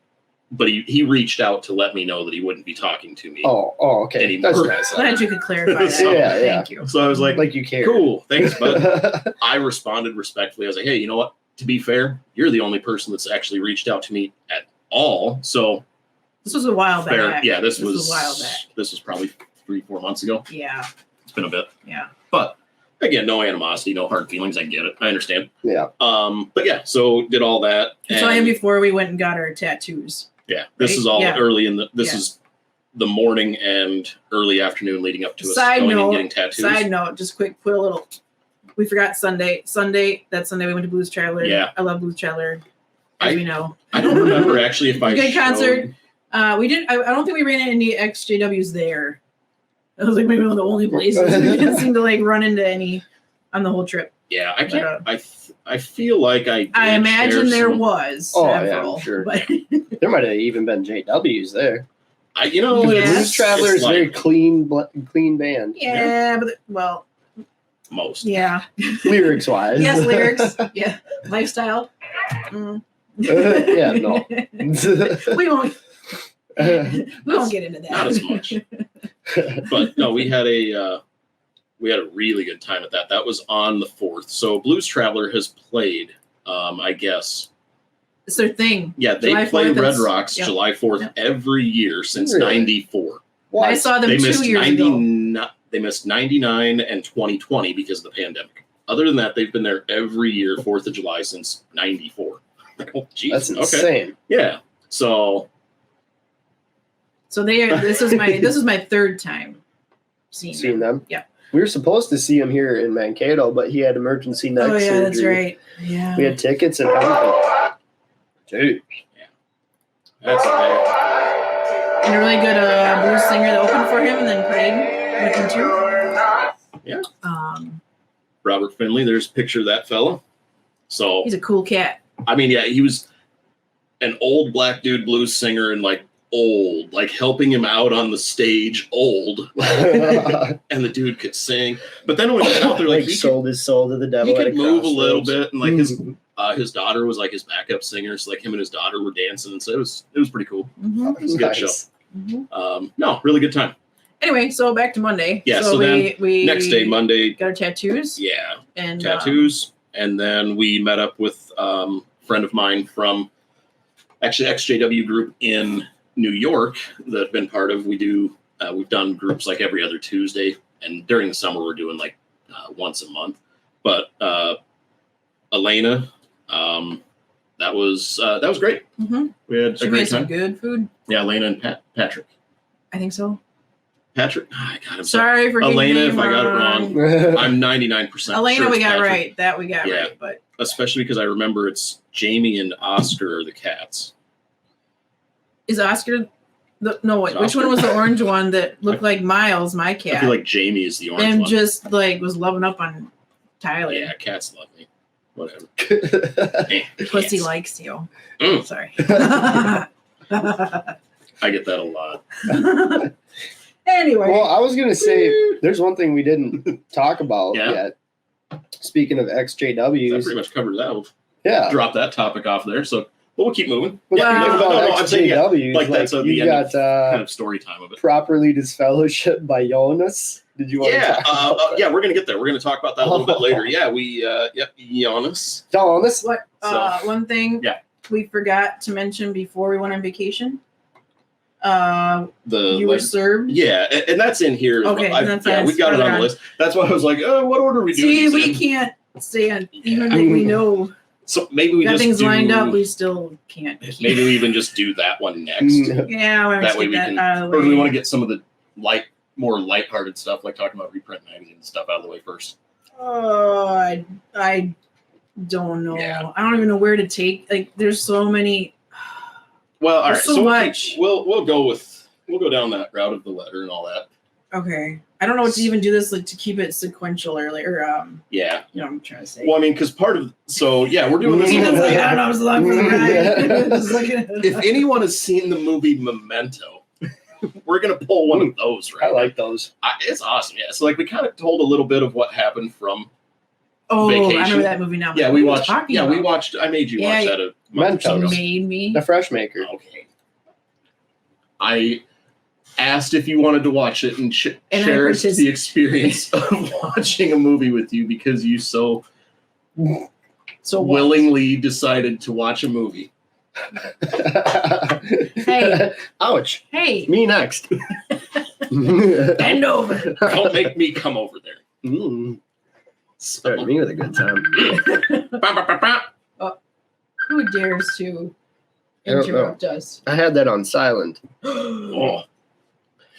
But he reached out to let me know that he wouldn't be talking to me. Oh, okay. Anymore. That's nice. Glad you could clarify that. So, yeah. Thank you. So I was like you care. cool, thanks, bud. I responded respectfully. I was like, hey, you know what? To be fair, you're the only person that's actually reached out to me at all. So this was a while fair. back. Yeah, this was a while back. This was probably 3-4 months ago. Yeah. It's been a bit. Yeah. But again, no animosity, no hard feelings. I get it. I understand. Yeah. But yeah, so did all that. I saw him before we went and got our tattoos. Yeah, this Right? is all Yeah. early in the. This is the morning and early afternoon leading up to us Side going note, and getting tattoos. Side note, just quick, put a little. We forgot Sunday. That Sunday we went to Blues Traveler. Yeah. I love Blues Traveler. As we know. I don't remember actually if I good showed- concert. We didn't. I don't think we ran into any EXJWS there. That was like maybe one of the only places we didn't seem to like run into any on the whole trip. Yeah, I can't. I feel like I imagine there some, was. Oh, several, yeah, I'm sure. But There might have even been JWs there. You know, Yes. Blues Traveler is a very like clean band. yeah, but well, most. yeah. Lyrics wise. Yes, lyrics. Yeah, lifestyle. Mm. Yeah, no. we won't. We won't get into that. Not as much. But no, we had a really good time at that. That was on the 4th. So Blues Traveler has played, I guess. It's their thing. Yeah, they July play 4th, Red it's- Rocks yeah. July 4th Yeah. every year since Really? '94. What? I saw them They 2 missed years ago. They missed 99 and 2020 because of the pandemic. Other than that, they've been there every year, 4th of July since '94. Oh, geez. That's Okay. insane. Yeah. So So this is my third time seeing them. Yeah. We were supposed to see him here in Mankato, but he had emergency neck Oh yeah, surgery. that's right. Yeah. We had tickets and everything. Dude. that's And a really good blues singer that opened for him and then played with him too. Yeah. Robert Finley. There's a picture of that fella. So He's a cool cat. I mean, yeah, he was an old black dude blues singer and like old, like helping him out on the stage, old, and the dude could sing. But then when he was out there, like he sold his soul to the devil. he at could move a little crossroads. bit, and like his daughter was like his backup singer, so like him and his daughter were dancing, and so it was pretty cool. Mm-hmm. It was a good Nice. show. Mm-hmm. No, really good time. Anyway, so back to Monday. Yeah, So, so then we Next day, Monday, got our tattoos. yeah, And tattoos, and then we met up with a friend of mine from actually XJW group in New York that I've been part of. We've done groups like every other Tuesday, and during the summer we're doing like once a month. But Elena, that was great. Mm-hmm. We had She a made great some time. good food. Yeah, Elena and Patrick. I think so. Patrick, I got him. Sorry for getting Elena, your if name I got it wrong. I'm 99%. Elena, sure we it's got Patrick. right. That we got Yeah. right. But Especially because I remember it's Jamie and Oscar are the cats. is Oscar Which one was the orange one that looked like Miles, my cat? I feel like Jamie is the orange and one. just like was loving up on Tyler. Yeah, cats love me. Whatever. Pussy likes you. Mm. Sorry. I get that a lot. Anyway. Well, I was gonna say there's one thing we didn't talk about Yeah. yet. Speaking of I XJWs, pretty much covered that. We'll yeah. drop that topic off there. So, but we'll keep moving. Well, Yeah, speaking no, about I'm saying, yeah, XJWs, like that's like, the you end got of kind of story time of it. properly disfellowshipped by Jonas. Did you want to talk about that? Yeah, we're gonna get there. We're gonna talk about that a little bit later. Yeah, Giannis. Jonas? What? One thing Yeah. we forgot to mention before we went on vacation. You were served. Yeah, and that's in here. Okay, we got it on the list. That's why I was like, what order are we doing? See, these we in? can't stay on, even Yeah. if we know So maybe we got just things do, lined up, we still can't. Maybe we even just do that one next. Yeah, we're That way we get can. that out of the Or do we way. want to get some of the more lighthearted stuff, like talking about reprint magazine and stuff, out of the way first? I don't know. Yeah. I don't even know where to take. Like, there's so many. Well, all right. There's so So much. we'll go down that route of the letter and all that. Okay, I don't know what to even do this like to keep it sequential or Yeah. you know what I'm trying to say. Well, I mean, because we're doing this. He was like, I don't know, I was along for the ride. Just looking at it. If anyone has seen the movie Memento, we're gonna pull one of those, right? I like those. It's awesome. Yeah. So like we kind of told a little bit of what happened from. Oh, Vacation. I remember that movie now. Yeah, What we are you watched. talking Yeah, we about? watched. I made you Yeah, watch that a month or so You ago. made me. The Fresh Maker. Okay. I asked if you wanted to watch it and And I share particip- the experience of watching a movie with you because you so So what? willingly decided to watch a movie. Hey. Ouch. Hey, Me next. bend over. Don't make me come over there. Started So, me with a good time. Who dares to I don't know. interrupt us? I had that on silent. oh,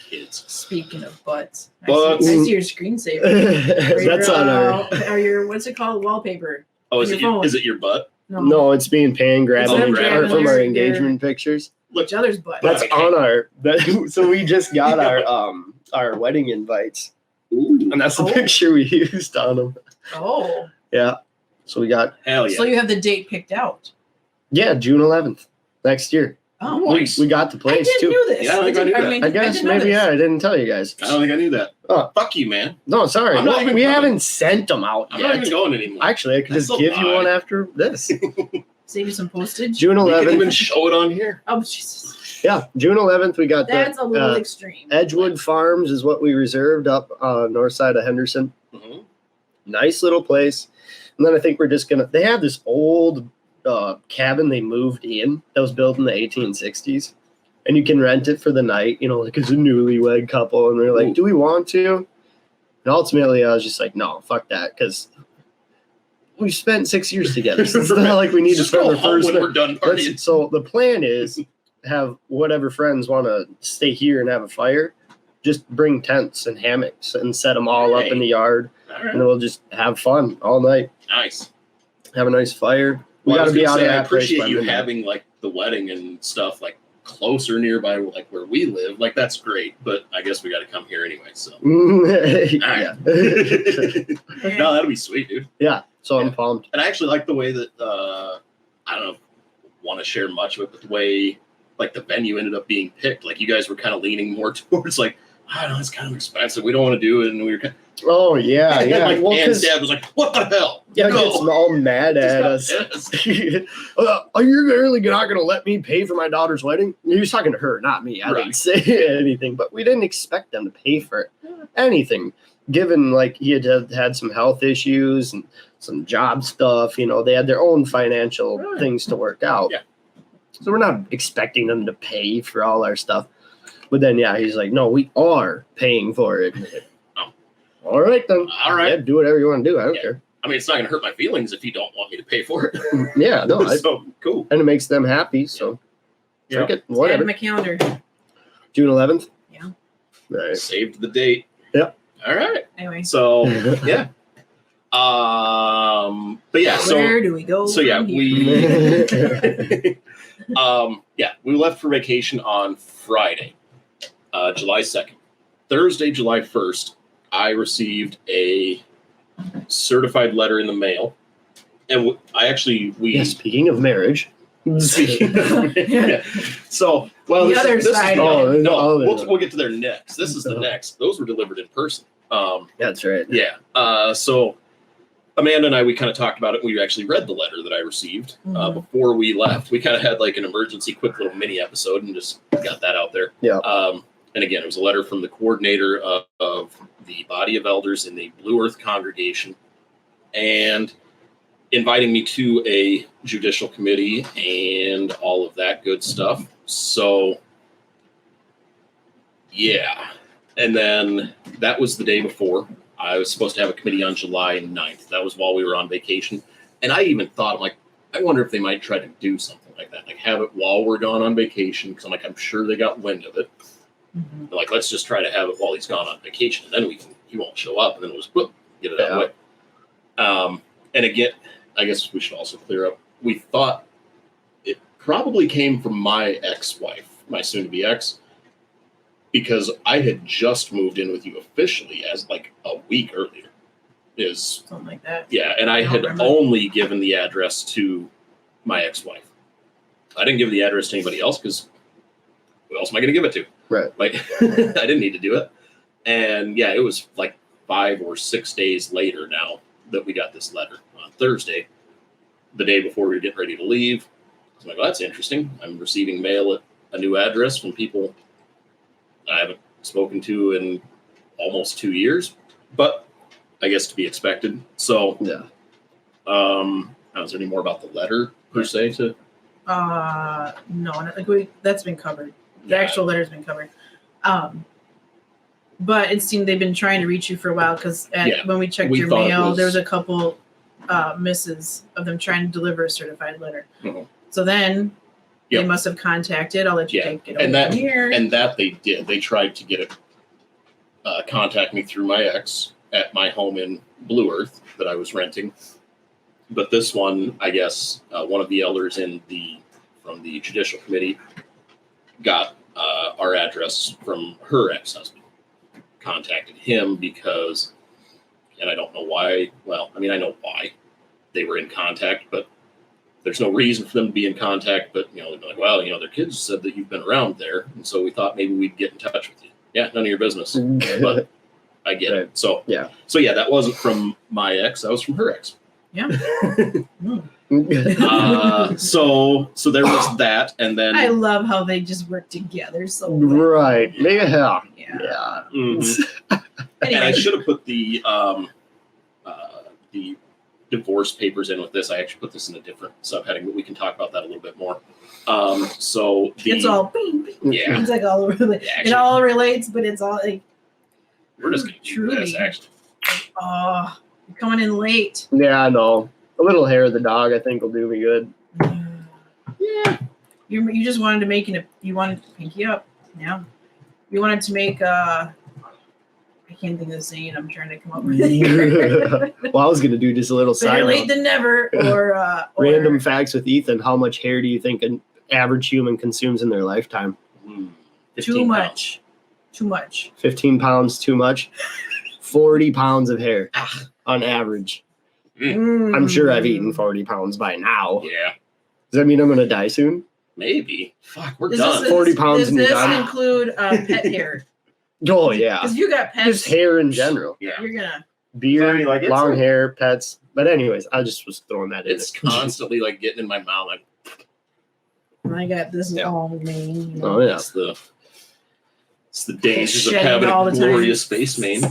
kids. Speaking of butts, Butts. I see your screensaver. That's on our. Or your what's it called? Wallpaper. Oh, is Your it your, phone. is it your butt? No, it's being pan grabbing them grabbing from our your- engagement pictures. Each other's butt. That's Okay. on our. So we just got our wedding invites, Ooh. and that's the Oh. picture we used on them. Oh, Yeah. So we got Hell yeah. so you have the date picked out. June 11th next year. Oh, Nice. We got the I place didn't too. know this. Yeah, I think I knew that. I guess didn't know maybe this. I didn't tell you guys. I don't think I knew that. Oh. Fuck you, man. No, sorry. I'm not even We coming. haven't sent them out I'm not yet. even going anymore. Actually, I could That's just a give you lie. one after this. Save you some postage. June We can even 11th. show it on here. Oh Jesus, Yeah, June 11th. We got that's the a little extreme. Edgewood Farms is what we reserved up north side of Henderson. Mhm. Nice little place. And then I think we're just gonna. They have this old cabin they moved in that was built in the 1860s, and you can rent it for the night. You know, like as a newlywed couple, and they're like, Ooh. "Do we want to?" And ultimately, I was just like, "No, fuck that," because we spent 6 years together. So it's not like we need to Just spend go the home first. when we're done partying. So the plan is have whatever friends want to stay here and have a fire, just bring tents and hammocks and set them all up in the yard, All and right. then we'll just have fun all night. Nice. Have a nice fire. We Well, I got to was be gonna out say, of I that place appreciate by you midnight. having like the wedding and stuff like closer nearby, like where we live. Like that's great, but I guess we got to come here anyway. So yeah. no, that'll be sweet, dude. Yeah. So I'm Yeah. pumped. And I actually like the way that I don't know, want to share much of it, but the way like the venue ended up being picked. Like you guys were kind of leaning more towards like, I don't know, it's kind of expensive. We don't want to do it, and we were kind Oh yeah, and yeah. like Well, Anne's 'cause dad was like, "What the hell? yeah, Go." gets all mad at us. Just Are you really not going to let me pay for my daughter's wedding? He was talking to her, not me. I Right. didn't say anything, but we didn't expect them to pay for anything. Given like he had some health issues and some job stuff, you know, they had their own financial Right. things to work out. Yeah. So we're not expecting them to pay for all our stuff. But then, yeah, he's like, no, we are paying for it. Oh. All right, then. All right. Yeah, do whatever you want to do. I don't Yeah. care. I mean, it's not going to hurt my feelings if you don't want me to pay for it. Yeah, no, So cool. and it makes them happy. So, Yeah. fuck it, Add whatever. my calendar. June 11th. Yeah. Right. Saved the date. Yep. All right. Anyway, So yeah. But yeah, so where do we go? So yeah, from here? we left for vacation on Friday, July 2nd. Thursday, July 1st, I received a certified letter in the mail, and speaking of marriage. Yeah. So, well, The other side. We'll get to there next. This is the next. Those were delivered in person. That's right. Yeah. So Amanda and I, we kind of talked about it. We actually read the letter that I received before we left. We kind of had like an emergency, quick little mini episode and just got that out there. Yeah. And again, it was a letter from the coordinator of the body of elders in the Blue Earth congregation, and inviting me to a judicial committee and all of that good stuff. So, yeah. And then that was the day before. I was supposed to have a committee on July 9th. That was while we were on vacation. And I even thought, I'm like, I wonder if they might try to do something like that. Like have it while we're gone on vacation. Because I'm like, I'm sure they got wind of it. Mm-hmm. Like, let's just try to have it while he's gone on vacation. And then he won't show up. And then we'll just get it out of the way. And again, I guess we should also clear up. We thought it probably came from my ex-wife, my soon-to-be ex, because I had just moved in with you officially as like a week earlier. Something like that. Yeah, and I had only given the address to my ex-wife. I didn't give the address to anybody else because who else am I going to give it to? Right. Like, I didn't need to do it. And yeah, it was like 5 or 6 days later now that we got this letter on Thursday, the day before we were getting ready to leave. I was like, well, that's interesting. I'm receiving mail at a new address from people I haven't spoken to in almost 2 years, but I guess to be expected. So, yeah. Is there any more about the letter per se? No, that's been covered. The actual letter's been covered. But it seemed they've been trying to reach you for a while because when we checked your mail, there was a couple misses of them trying to deliver a certified letter. Mm-hmm. So then they must have contacted. I'll let you take it over here. And that they did. They tried to get contact me through my ex at my home in Blue Earth that I was renting. But this one, I guess, one of the elders from the judicial committee got our address from her ex-husband. Contacted him because, and I don't know why. Well, I mean, I know why they were in contact, but there's no reason for them to be in contact. But they're like, well, their kids said that you've been around there, and so we thought maybe we'd get in touch with you. Yeah, none of your business, but I get it. So yeah, that wasn't from my ex. That was from her ex. Yeah. So there was that, and then I love how they just work together. So right, yeah. Mm-hmm. And I should have put the divorce papers in with this. I actually put this in a different subheading, but we can talk about that a little bit more. So it's all it's like all over. It all relates, but it's all like we're just gonna do this actually. Oh, you're coming in late. Yeah, I know. A little hair of the dog, I think, will do me good. Yeah. You just wanted to make you wanted to pinky up. Yeah. You wanted to make I can't think of the saying I'm trying to come up with. Well, I was gonna do just a little side better late than never, or random facts with Ethan. How much hair do you think an average human consumes in their lifetime? Too much. Too much. 15 pounds too much. 40 pounds of hair on average. I'm sure I've eaten 40 pounds by now. Yeah. Does that mean I'm going to die soon? Maybe. Fuck, we're done. 40 pounds and you're done. Does this include pet hair? Oh, yeah. Because you got pets. Just hair in general. Yeah. You're going to. Beard, long hair, pets. But anyways, I just was throwing that in. It's constantly like getting in my mouth. Like, I got this long mane. Oh, yeah. It's the dangers of having a glorious space mane.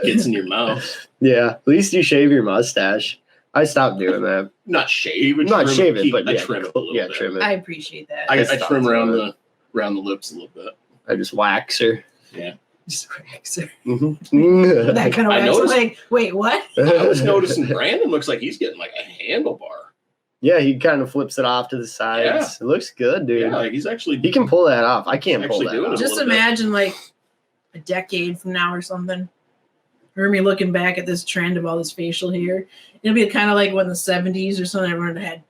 Gets in your mouth. Yeah, at least you shave your mustache. I stopped doing that. Not shave it. Not shave it, but I trim it a little bit. Trim it. I appreciate that. I trim around the lips a little bit. I just wax her. Yeah. Just wax her. Mm-hmm. That kind of wax. Noticed, like, wait, what? I was noticing Brandon looks like he's getting like a handlebar. Yeah, he kind of flips it off to the sides. Yeah. It looks good, dude. Yeah, like he can pull that off. I can't pull that off. Just imagine like a decade from now or something. remember me looking back at this trend of all this facial hair. It'll be kind of like when the 70s or something, everyone had,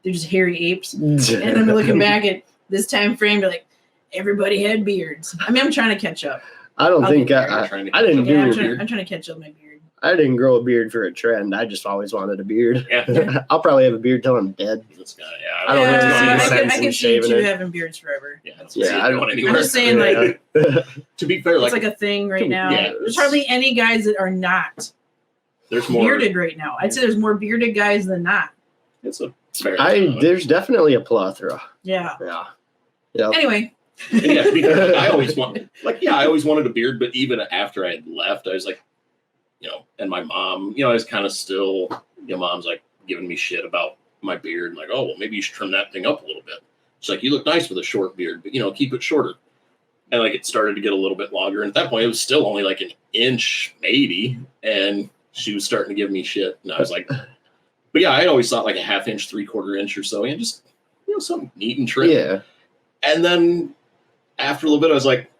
they're just hairy apes. And I'm looking back at this time frame, like everybody had beards. I mean, I'm trying to catch up. I don't think I didn't do I'm a trying, beard. I'm trying to catch up my beard. I didn't grow a beard for a trend. I just always wanted a beard. Yeah. I'll probably have a beard till I'm dead. This guy, I don't really see the I sense can in see you shaving two it. having beards forever. Yeah, I don't going I'm anywhere. just saying, like, To be fair, it's like like a thing right now. Yeah. There's hardly any guys that are not there's more. bearded right now. I'd say there's more bearded guys than not. It's a fair. There's definitely a plethora. Yeah. Yeah. Yep. Anyway. And yeah, to be fair, I always wanted a beard, but even after I had left, I was like, and my mom, I was kind of still, mom's like giving me shit about my beard, and like, oh, well, maybe you should trim that thing up a little bit. She's like, you look nice with a short beard, but keep it shorter. And like it started to get a little bit longer, and at that point, it was still only like an inch, maybe, and she was starting to give me shit, and I was like, but yeah, I always thought like a 1/2 inch, 3/4 inch or so, and just something neat and trim. Yeah. And then after a little bit, I was like,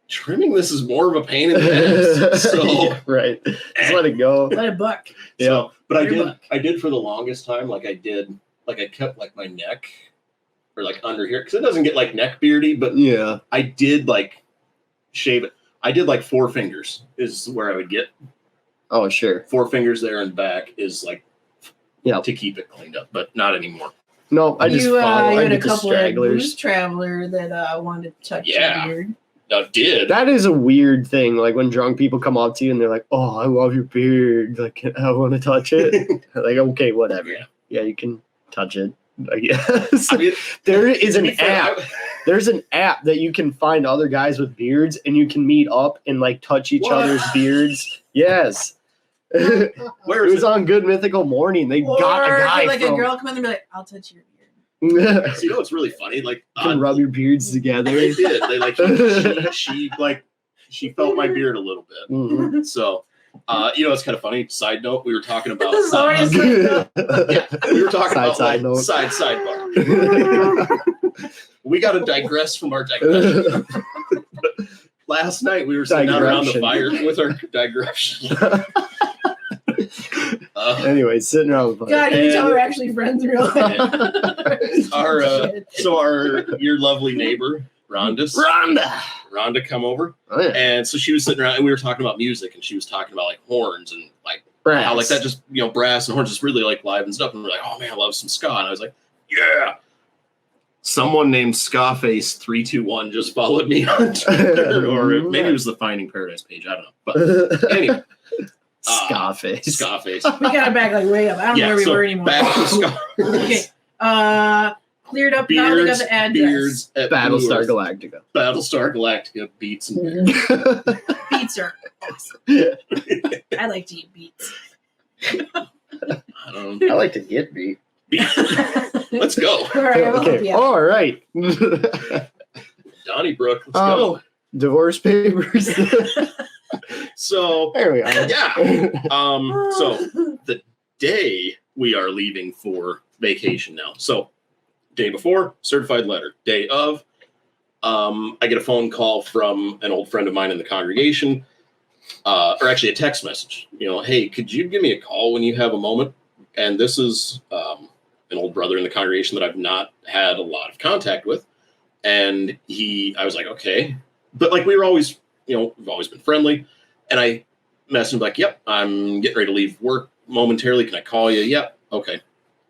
trimming this is more of a pain in the ass. So Yeah, right. Just let it go. Let it buck. So, but Your I did for the longest time. Like I kept like my neck or like under here, because it doesn't get like neck beardy, but Yeah. I did like shave it. I did like 4 fingers is where I would get. Oh, sure. 4 fingers there and back is like, yeah, to keep it cleaned up, but not anymore. No, I just follow. You I had a get the couple of stragglers. booze traveler that wanted to touch Yeah. your beard. I did. That is a weird thing. Like when drunk people come up to you and they're like, "Oh, I love your beard. Like, I want to touch it." Like, okay, whatever. Yeah, you can touch it. I guess. I mean, there is an to be fair, app. There's an app that you can find other guys with beards and you can meet up and like touch each What? other's beards. Yes. Where It is was it? on Good Mythical Morning. They got a Or guy like from. a girl come in and be like, "I'll touch your beard." So, what's really funny? Like, Can rub your beards together. they did. They like she felt my beard a little bit. Mhm. So, it's kind of funny. Side note: we were talking about. Sorry, we were talking about Side note. sidebar. We got to digress from our digression. Last night we were sitting out around the fire with our digression. Anyway, sitting around the fire. God, you can tell we're actually friends in real life. Your lovely neighbor Rhonda come over, Oh, yeah. and so she was sitting around and we were talking about music, and she was talking about like horns and like Brass. how like that just brass and horns just really like livens up, and we're like, oh man, I love some ska, and I was like, yeah. Someone named Scarface 321 just followed me on Twitter, or maybe it was the Finding Paradise page. I don't know, but anyway, Scarface. Scarface. We got it back like way up. I don't know where we were anymore. Back to Scarface. Okay. Cleared up. Now they got the address. Beards at Battlestar Blue Galactica. Battlestar Galactica beats and beards. Beets are awesome. I like to eat beets. I don't know. I like to get beat. Let's go. All right, I will help you out. All right. Donnybrook, let's go. Divorce papers. So There we are. yeah. So the day we are leaving for vacation now. So day before, certified letter. Day of, I get a phone call from an old friend of mine in the congregation, or actually a text message. Hey, could you give me a call when you have a moment? And this is an old brother in the congregation that I've not had a lot of contact with. And I was like, okay. But like we were always, we've always been friendly. And I messaged him like, yep, I'm getting ready to leave work momentarily. Can I call you? Yep. Okay.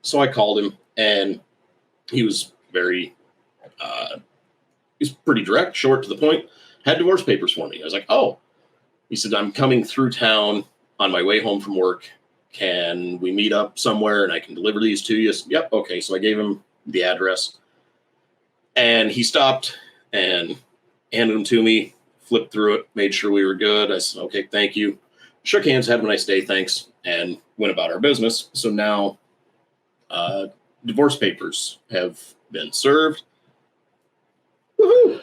So I called him, and he was he's pretty direct, short to the point, had divorce papers for me. I was like, oh. He said, I'm coming through town on my way home from work. Can we meet up somewhere and I can deliver these to you? Yep. Okay. So I gave him the address, and he stopped and handed them to me, flipped through it, made sure we were good. I said, okay, thank you. Shook hands, had a nice day, thanks, and went about our business. So now divorce papers have been served. Woohoo.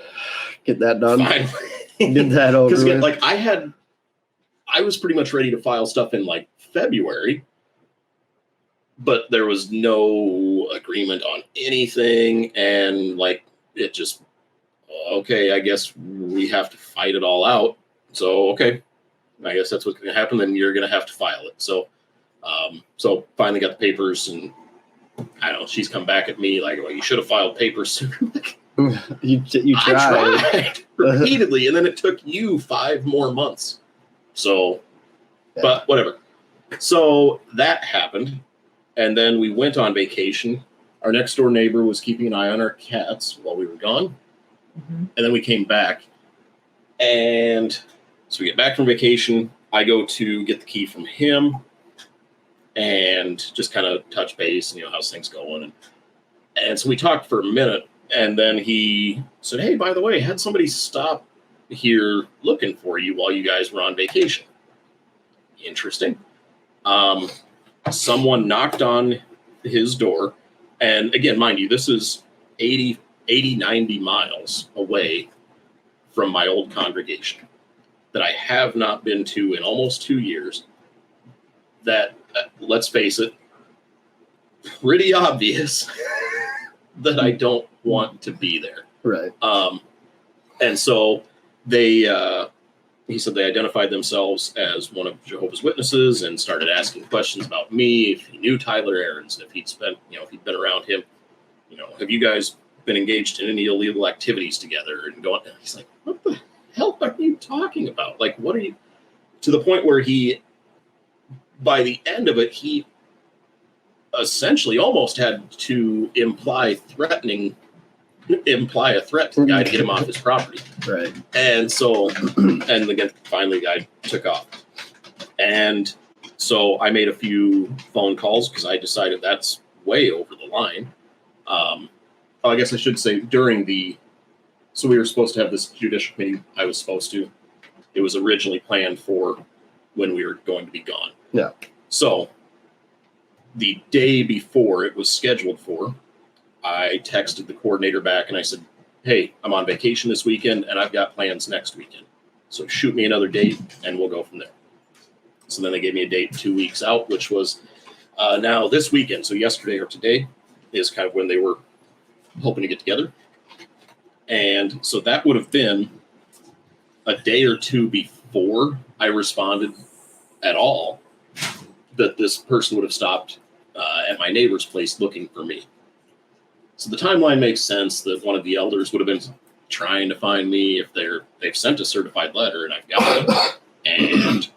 Get that done. Finally. Get that over Because with. like I was pretty much ready to file stuff in like February, but there was no agreement on anything, and like it just, okay, I guess we have to fight it all out. So okay, I guess that's what's going to happen. Then you're going to have to file it. So, so finally got the papers, and I don't know. She's come back at me like, "Well, you should have filed papers sooner." you tried. I tried repeatedly, and then it took you 5 more months. So, but whatever. So that happened, and then we went on vacation. Our next door neighbor was keeping an eye on our cats while we were gone, and then we came back, and so we get back from vacation. I go to get the key from him, and just kind of touch base, and how's things going, and so we talked for a minute, and then he said, "Hey, by the way, had somebody stop here looking for you while you guys were on vacation." Interesting. Someone knocked on his door, and again, mind you, this is 80, 90 miles away from my old congregation that I have not been to in almost 2 years. That, let's face it, pretty obvious that I don't want to be there. Right. And so he said they identified themselves as one of Jehovah's Witnesses and started asking questions about me, if he knew Tyler Aarons, if he'd spent, if he'd been around him, have you guys been engaged in any illegal activities together? And going, he's like, what the hell are you talking about? Like, what are you, to the point where by the end of it, he essentially almost had to imply a threat to the guy to get him off his property. Right. And so, and again, finally the guy took off. And so I made a few phone calls because I decided that's way over the line. I guess I should say so we were supposed to have this judicial committee. It was originally planned for when we were going to be gone. Yeah. So the day before it was scheduled for, I texted the coordinator back and I said, "Hey, I'm on vacation this weekend and I've got plans next weekend. So shoot me another date and we'll go from there." So then they gave me a date 2 weeks out, which was now this weekend. So yesterday or today is kind of when they were hoping to get together. And so that would have been a day or two before I responded at all that this person would have stopped at my neighbor's place looking for me. So the timeline makes sense that one of the elders would have been trying to find me if they've sent a certified letter and I've got it, and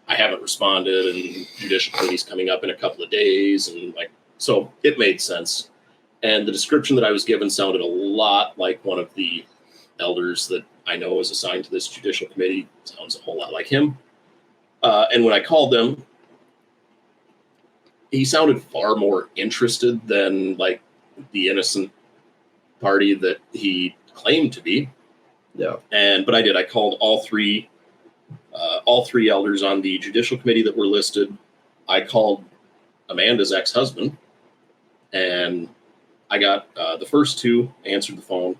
I haven't responded, and judicial committee's coming up in a couple of days, and so it made sense. And the description that I was given sounded a lot like one of the elders that I know is assigned to this judicial committee. Sounds a whole lot like him. And when I called them, he sounded far more interested than the innocent party that he claimed to be. Yeah. But I called all three elders on the judicial committee that were listed. I called Amanda's ex-husband, and I got the first two answered the phone.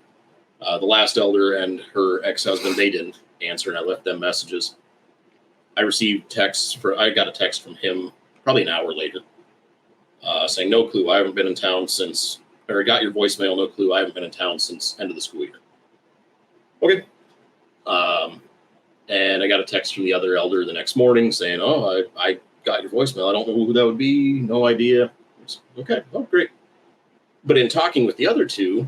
The last elder and her ex-husband, they didn't answer, and I left them messages. I received I got a text from him probably an hour later saying, "No clue, I haven't been in town since," or "Got your voicemail, no clue, I haven't been in town since end of the school year." Okay. And I got a text from the other elder the next morning saying, "Oh, I got your voicemail. I don't know who that would be. No idea." Okay, oh, great. But in talking with the other two,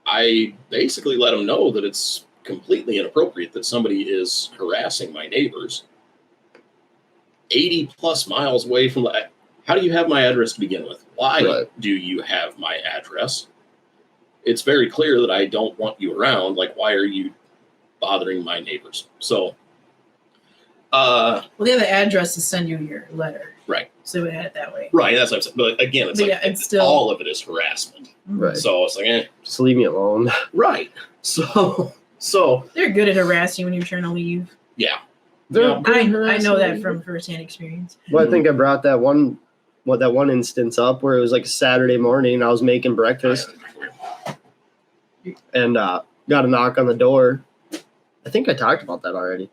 I basically let them know that it's completely inappropriate that somebody is harassing my neighbors 80 plus miles away from how do you have my address to begin with? Why do you have my address? It's very clear that I don't want you around. Why are you bothering my neighbors? So, well, they have the address to send you your letter. Right. So we had it that way. Right. That's what I'm saying. But again, it's still all of it is harassment. Right. So it's just leave me alone. Right. So they're good at harassing when you're trying to leave. Yeah. I know that from firsthand experience. Well, I think I brought that one instance up where it was a Saturday morning. I was making breakfast and got a knock on the door. I think I talked about that already.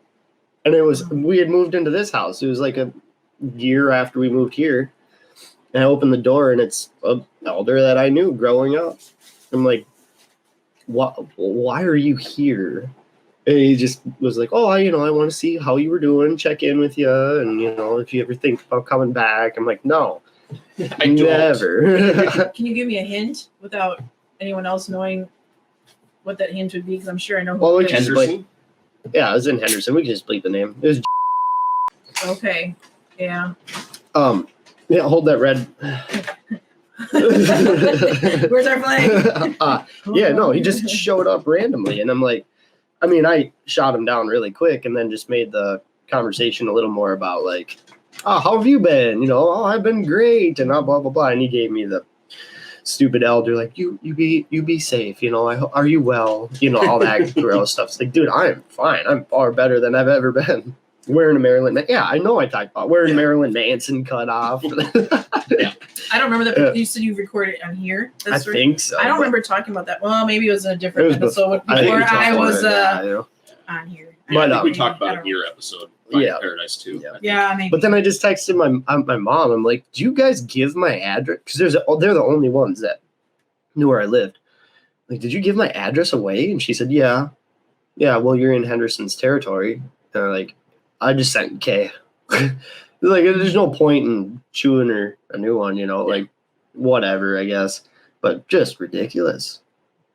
And we had moved into this house. It was a year after we moved here. And I opened the door and it's an elder that I knew growing up. I'm like, why are you here? And he just was like, "Oh, I want to see how you were doing, check in with you, and if you ever think about coming back." I'm like, "No, I don't. never." Can you give me a hint without anyone else knowing what that hint would be? Because I'm sure I know who Well, it we can is. just Henderson? Yeah, it was in Henderson. We can just bleep the name. It was. Okay. Yeah. Yeah, hold that red. Where's our flag? Yeah, no, he just showed up randomly, and I'm like, I shot him down really quick, and then just made the conversation a little more about like, "Oh, how have you been? Oh, I've been great," and blah blah blah. And he gave me the stupid elder, like, you be safe, are you well? All that gross stuff. It's like, dude, I am fine. I'm far better than I've ever been. Wearing a Marilyn yeah, I know I talked about wearing Marilyn Manson cut off. Yeah. I don't remember that. You said you recorded it on here. I think so. I don't remember talking about that. Well, maybe it was a different episode I think before we talked I about was it, on here. Yeah, I think we But, talked about it in your episode. Finding Paradise too. Yeah. Yeah, maybe. But then I just texted my mom. I'm like, "Do you guys give my address?" Because they're the only ones that knew where I lived. Like, "Did you give my address away?" And she said, "Yeah. Well, you're in Henderson's territory." And I'm like, "I just sent K." Like, there's no point in chewing her a new one, like, whatever, I guess. But just ridiculous.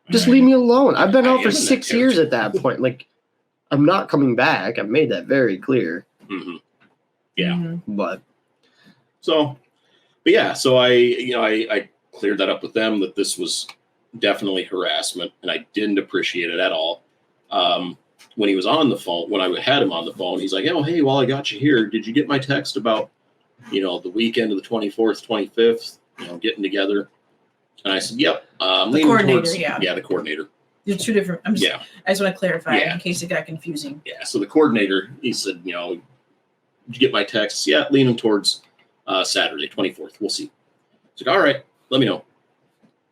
Just leave me alone. I've been out for 6 years at that point. Like, I'm not coming back. I've made that very clear. Mm-hmm. Yeah. Mm-hmm. But so I cleared that up with them that this was definitely harassment, and I didn't appreciate it at all. When he was on the phone, when I had him on the phone, he's like, "Oh, hey, while I got you here, did you get my text about, the weekend of the 24th, 25th, getting together?" And I said, "Yep." The coordinator, yeah, the coordinator. You're two different. I just want to clarify in case it got confusing. Yeah. So the coordinator, he said, "Did you get my texts?" "Yeah, leaning towards Saturday, 24th. We'll see." He's like, "All right, let me know."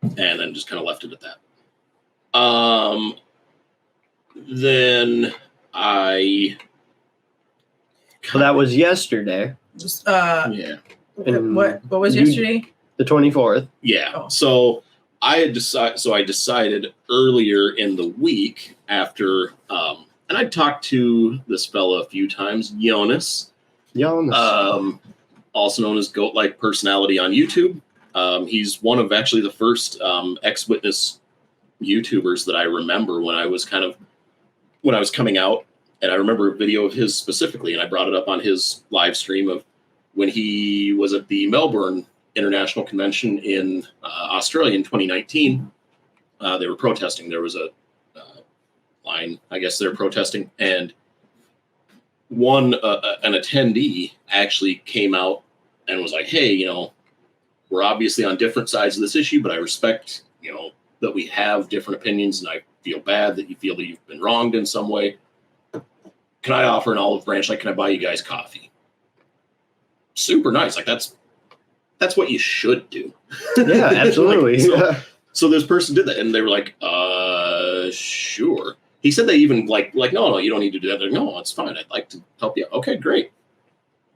And then just kind of left it at that. Then so that was yesterday. Just, yeah. What was yesterday? The 24th. Yeah. Oh. So I decided earlier in the week after, and I talked to this fella a few times, Jonas, also known as Goat-like Personality on YouTube. He's one of actually the first ex-witness YouTubers that I remember when I was coming out. And I remember a video of his specifically, and I brought it up on his live stream of when he was at the Melbourne International Convention in Australia in 2019. They were protesting. There was a line, I guess they're protesting. And an attendee actually came out and was like, "Hey, we're obviously on different sides of this issue, but I respect, that we have different opinions, and I feel bad that you feel that you've been wronged in some way. Can I offer an olive branch? Like, can I buy you guys coffee?" Super nice. Like, that's what you should do. Yeah, absolutely. So this person did that, and they were like, sure. He said they even like, no, you don't need to do that. They're like, "No, it's fine. I'd like to help you out." Okay, great.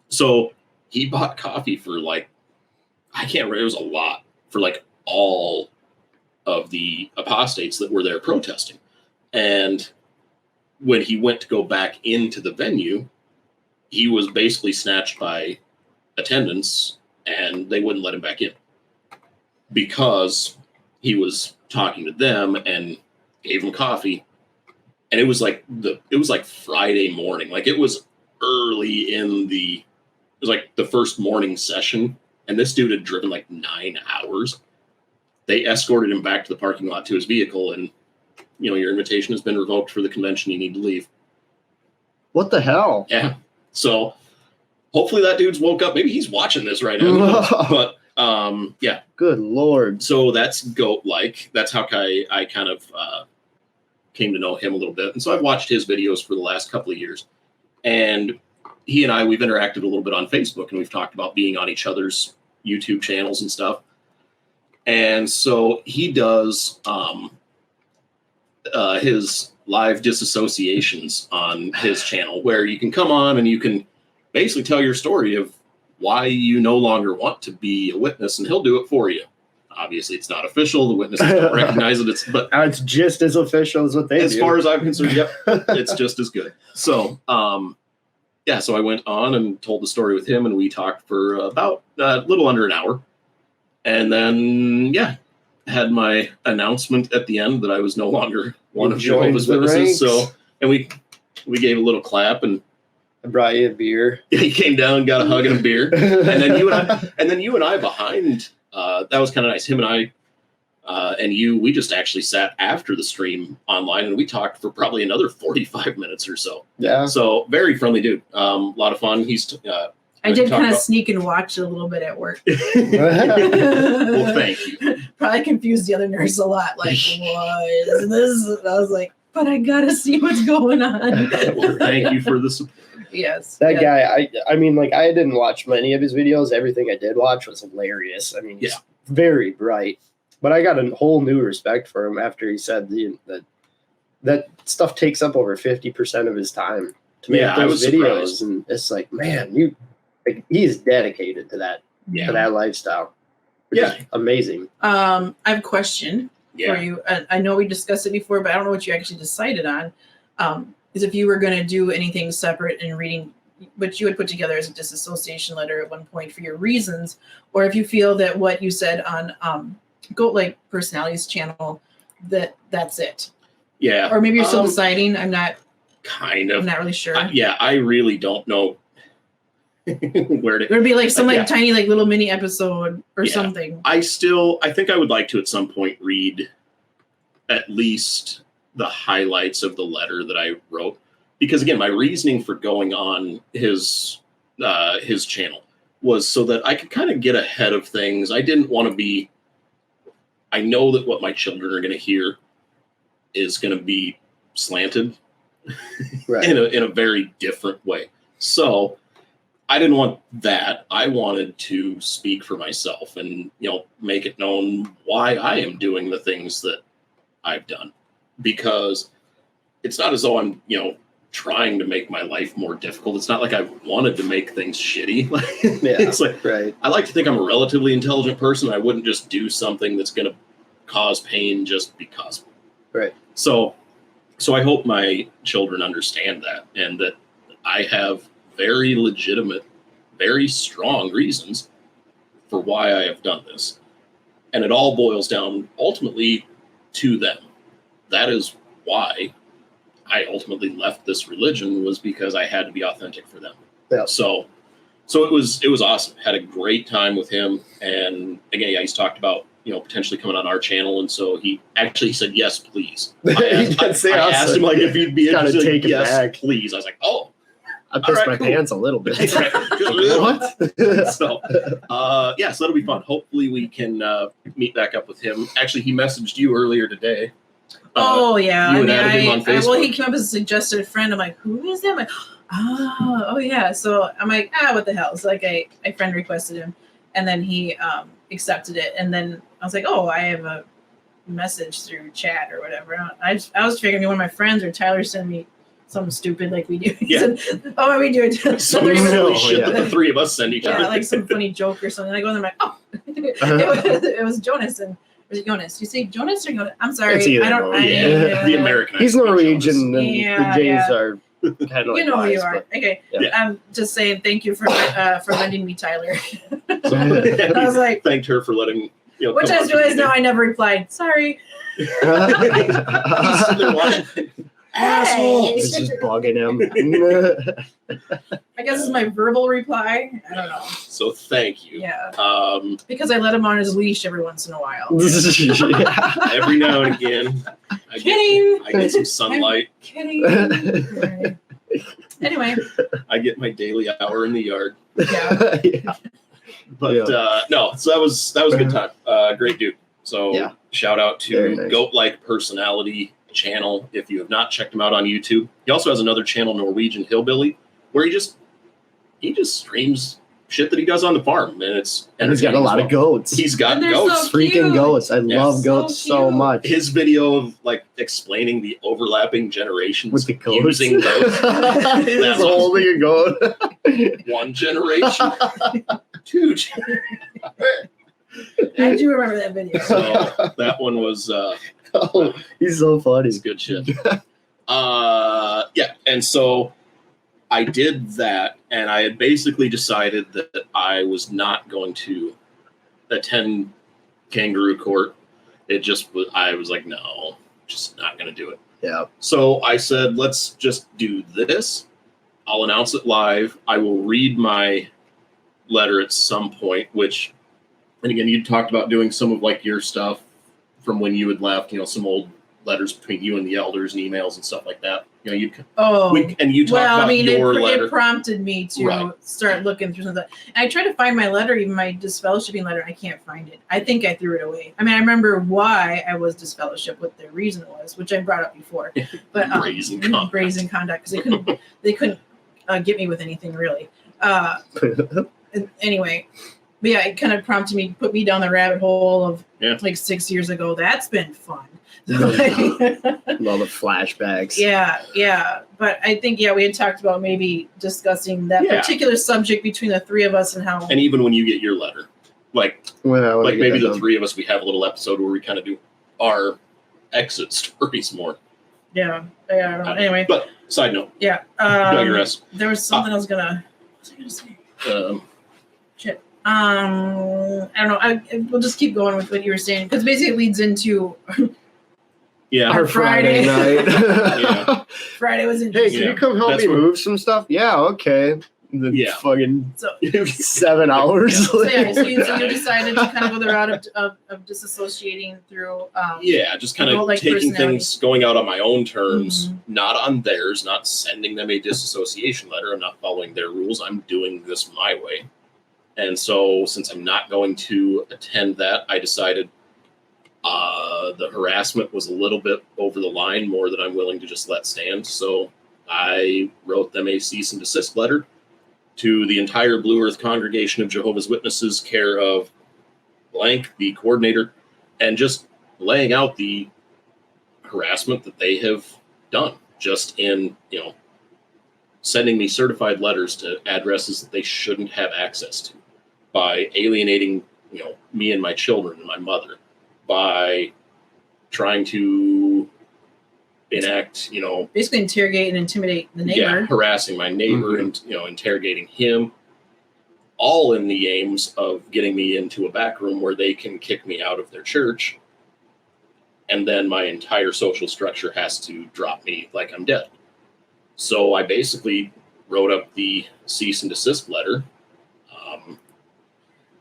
So he bought coffee for I can't remember. It was a lot for all of the apostates that were there protesting. And when he went to go back into the venue, he was basically snatched by attendants, and they wouldn't let him back in because he was talking to them and gave him coffee. And it was like Friday morning. It was early it was the first morning session, and this dude had driven 9 hours. They escorted him back to the parking lot to his vehicle, and your invitation has been revoked for the convention. You need to leave. What the hell? Yeah. So hopefully that dude's woke up. Maybe he's watching this right now. But yeah. Good Lord. So that's Goat-like. That's how I kind of came to know him a little bit. And so I've watched his videos for the last couple of years. And he and we've interacted a little bit on Facebook, and we've talked about being on each other's YouTube channels and stuff. And so he does his live disassociations on his channel, where you can come on and you can basically tell your story of why you no longer want to be a witness, and he'll do it for you. Obviously, it's not official. The witnesses don't recognize it. But it's just as official as what they as do. far as I'm concerned, yep, it's just as good. So, yeah, so I went on and told the story with him, and we talked for about a little under an hour. And then, yeah, had my announcement at the end that I was no longer one of Jehovah's Witnesses. So, and we gave a little clap, and I brought you a beer. He came down, got a hug and a beer, and then you and I behind. That was kind of nice. Him and I, and you, we just actually sat after the stream online, and we talked for probably another 45 minutes or so. Yeah. So very friendly dude. A lot of fun. He's. I did kind of sneak and watch a little bit at work. Well, thank you. Probably confused the other nurse a lot. Like, what is this? And I was like, but I gotta see what's going on. Well, thank you for the support. Yes. That guy, I mean, like, I didn't watch many of his videos. Everything I did watch was hilarious. I mean, he's very bright. But I got a whole new respect for him after he said that stuff takes up over 50% of his time to make those videos. Surprised. And it's like, man, he's dedicated to that lifestyle. Which is amazing. I have a question for you. I know we discussed it before, but I don't know what you actually decided on. Is if you were going to do anything separate in reading what you had put together as a disassociation letter at one point for your reasons, or if you feel that what you said on Goat Like Personalities channel, that's it. Yeah. Or maybe you're still deciding. I'm not. Kind of. I'm not really sure. I really don't know where to. There'd be like some tiny like little mini episode or something. I think I would like to at some point read at least the highlights of the letter that I wrote, because again, my reasoning for going on his channel was so that I could kind of get ahead of things. I didn't want to be. I know that what my children are going to hear is going to be slanted in a very different way. So I didn't want that. I wanted to speak for myself and, make it known why I am doing the things that I've done, because it's not as though I'm, trying to make my life more difficult. It's not like I wanted to make things shitty. It's like, I like to think I'm a relatively intelligent person. I wouldn't just do something that's going to cause pain just because. Right. So I hope my children understand that, and that I have very legitimate, very strong reasons for why I have done this. And it all boils down ultimately to them. That is why I ultimately left this religion, was because I had to be authentic for them. Yeah. So it was awesome. Had a great time with him. And again, he's talked about, potentially coming on our channel. And so he actually said, yes, please. I asked him like if he'd be interested. Take yes, back. Please. I was like, oh. I pissed my pants a little bit. What? So that'll be fun. Hopefully we can meet back up with him. Actually, he messaged you earlier today. You and added him on Facebook. Well, he came up as a suggested friend. I'm like, who is that? I'm like, oh yeah. So I'm like, what the hell? So like I friend requested him, and then he accepted it. And then I was like, oh, I have a message through chat or whatever. I was figuring one of my friends or Tyler sent me something stupid like we do. He said, oh, we do it. Some silly shit that the three of us send each other. Yeah, like some funny joke or something. I go and I'm like, oh, it was Jonas. And was it Jonas? You say Jonas or Jonas? I'm sorry. I don't. The American. He's Norwegian, and the Jays are kind of. You know who you are. Okay. Yeah. I'm just saying thank you for lending me Tyler. So, I was like, thanked her for letting. Which I realize now I never replied. Sorry. He's sitting there watching. Asshole! It's just bugging him. I guess it's my verbal reply. I don't know. So thank you. Yeah. Because I let him on his leash every once in a while. Every now and again. I get some sunlight. I'm kidding. Right. Anyway. I get my daily hour in the yard. Yeah. But no, so that was a good time. Great dude. So shout out to Goat Like Personality channel if you have not checked him out on YouTube. He also has another channel, Norwegian Hillbilly, where he just streams shit that he does on the farm, and he's got a lot of goats. He's got goats, so freaking goats. I love goats so much. His video of like explaining the overlapping generations with the goats, using goats. That's holding a goat. One generation, two. I do remember that video. So that one was Oh, he's so funny. it's good shit. Yeah, and so I did that, and I had basically decided that I was not going to attend kangaroo court. It just was, I was like, no, just not going to do it. Yeah. So I said, let's just do this. I'll announce it live. I will read my letter at some point, which, and again, you talked about doing some of like your stuff from when you had left, some old letters between you and the elders and emails and stuff like that. You you talked well, about I mean, your letter. It prompted me to start looking through something. And I tried to find my letter, even my disfellowshipping letter. I can't find it. I think I threw it away. I mean, I remember why I was disfellowshipped, what the reason was, which I brought up before. But brazen conduct, because they couldn't get me with anything really. Anyway, but yeah, it kind of prompted me, put me down the rabbit hole of like 6 years ago. That's been fun. All the flashbacks. Yeah. But I think, we had talked about maybe discussing that particular subject between the three of us and how. And even when you get your letter, like maybe the three of us, we have a little episode where we kind of do our exit stories more. Yeah. I don't know. Anyway. But side note. Yeah. Digress. There was something I was going to say. Shit. I don't know. We'll just keep going with what you were saying, because basically it leads into our Friday night. Yeah. Friday was interesting. Hey, can you come help me move some stuff? Yeah, okay. Fucking 7 hours later. So you decided to kind of go the route of disassociating through. Just kind of taking things, going out on my own terms, not on theirs, not sending them a disassociation letter. I'm not following their rules. I'm doing this my way. And so since I'm not going to attend that, I decided the harassment was a little bit over the line, more than I'm willing to just let stand. So I wrote them a cease and desist letter to the entire Blue Earth congregation of Jehovah's Witnesses, care of blank, the coordinator, and just laying out the harassment that they have done, just in, sending me certified letters to addresses that they shouldn't have access to, by alienating, me and my children and my mother, by trying to enact, basically interrogate and intimidate the neighbor. Yeah, harassing my neighbor and, interrogating him, all in the aims of getting me into a back room where they can kick me out of their church. And then my entire social structure has to drop me like I'm dead. So I basically wrote up the cease and desist letter.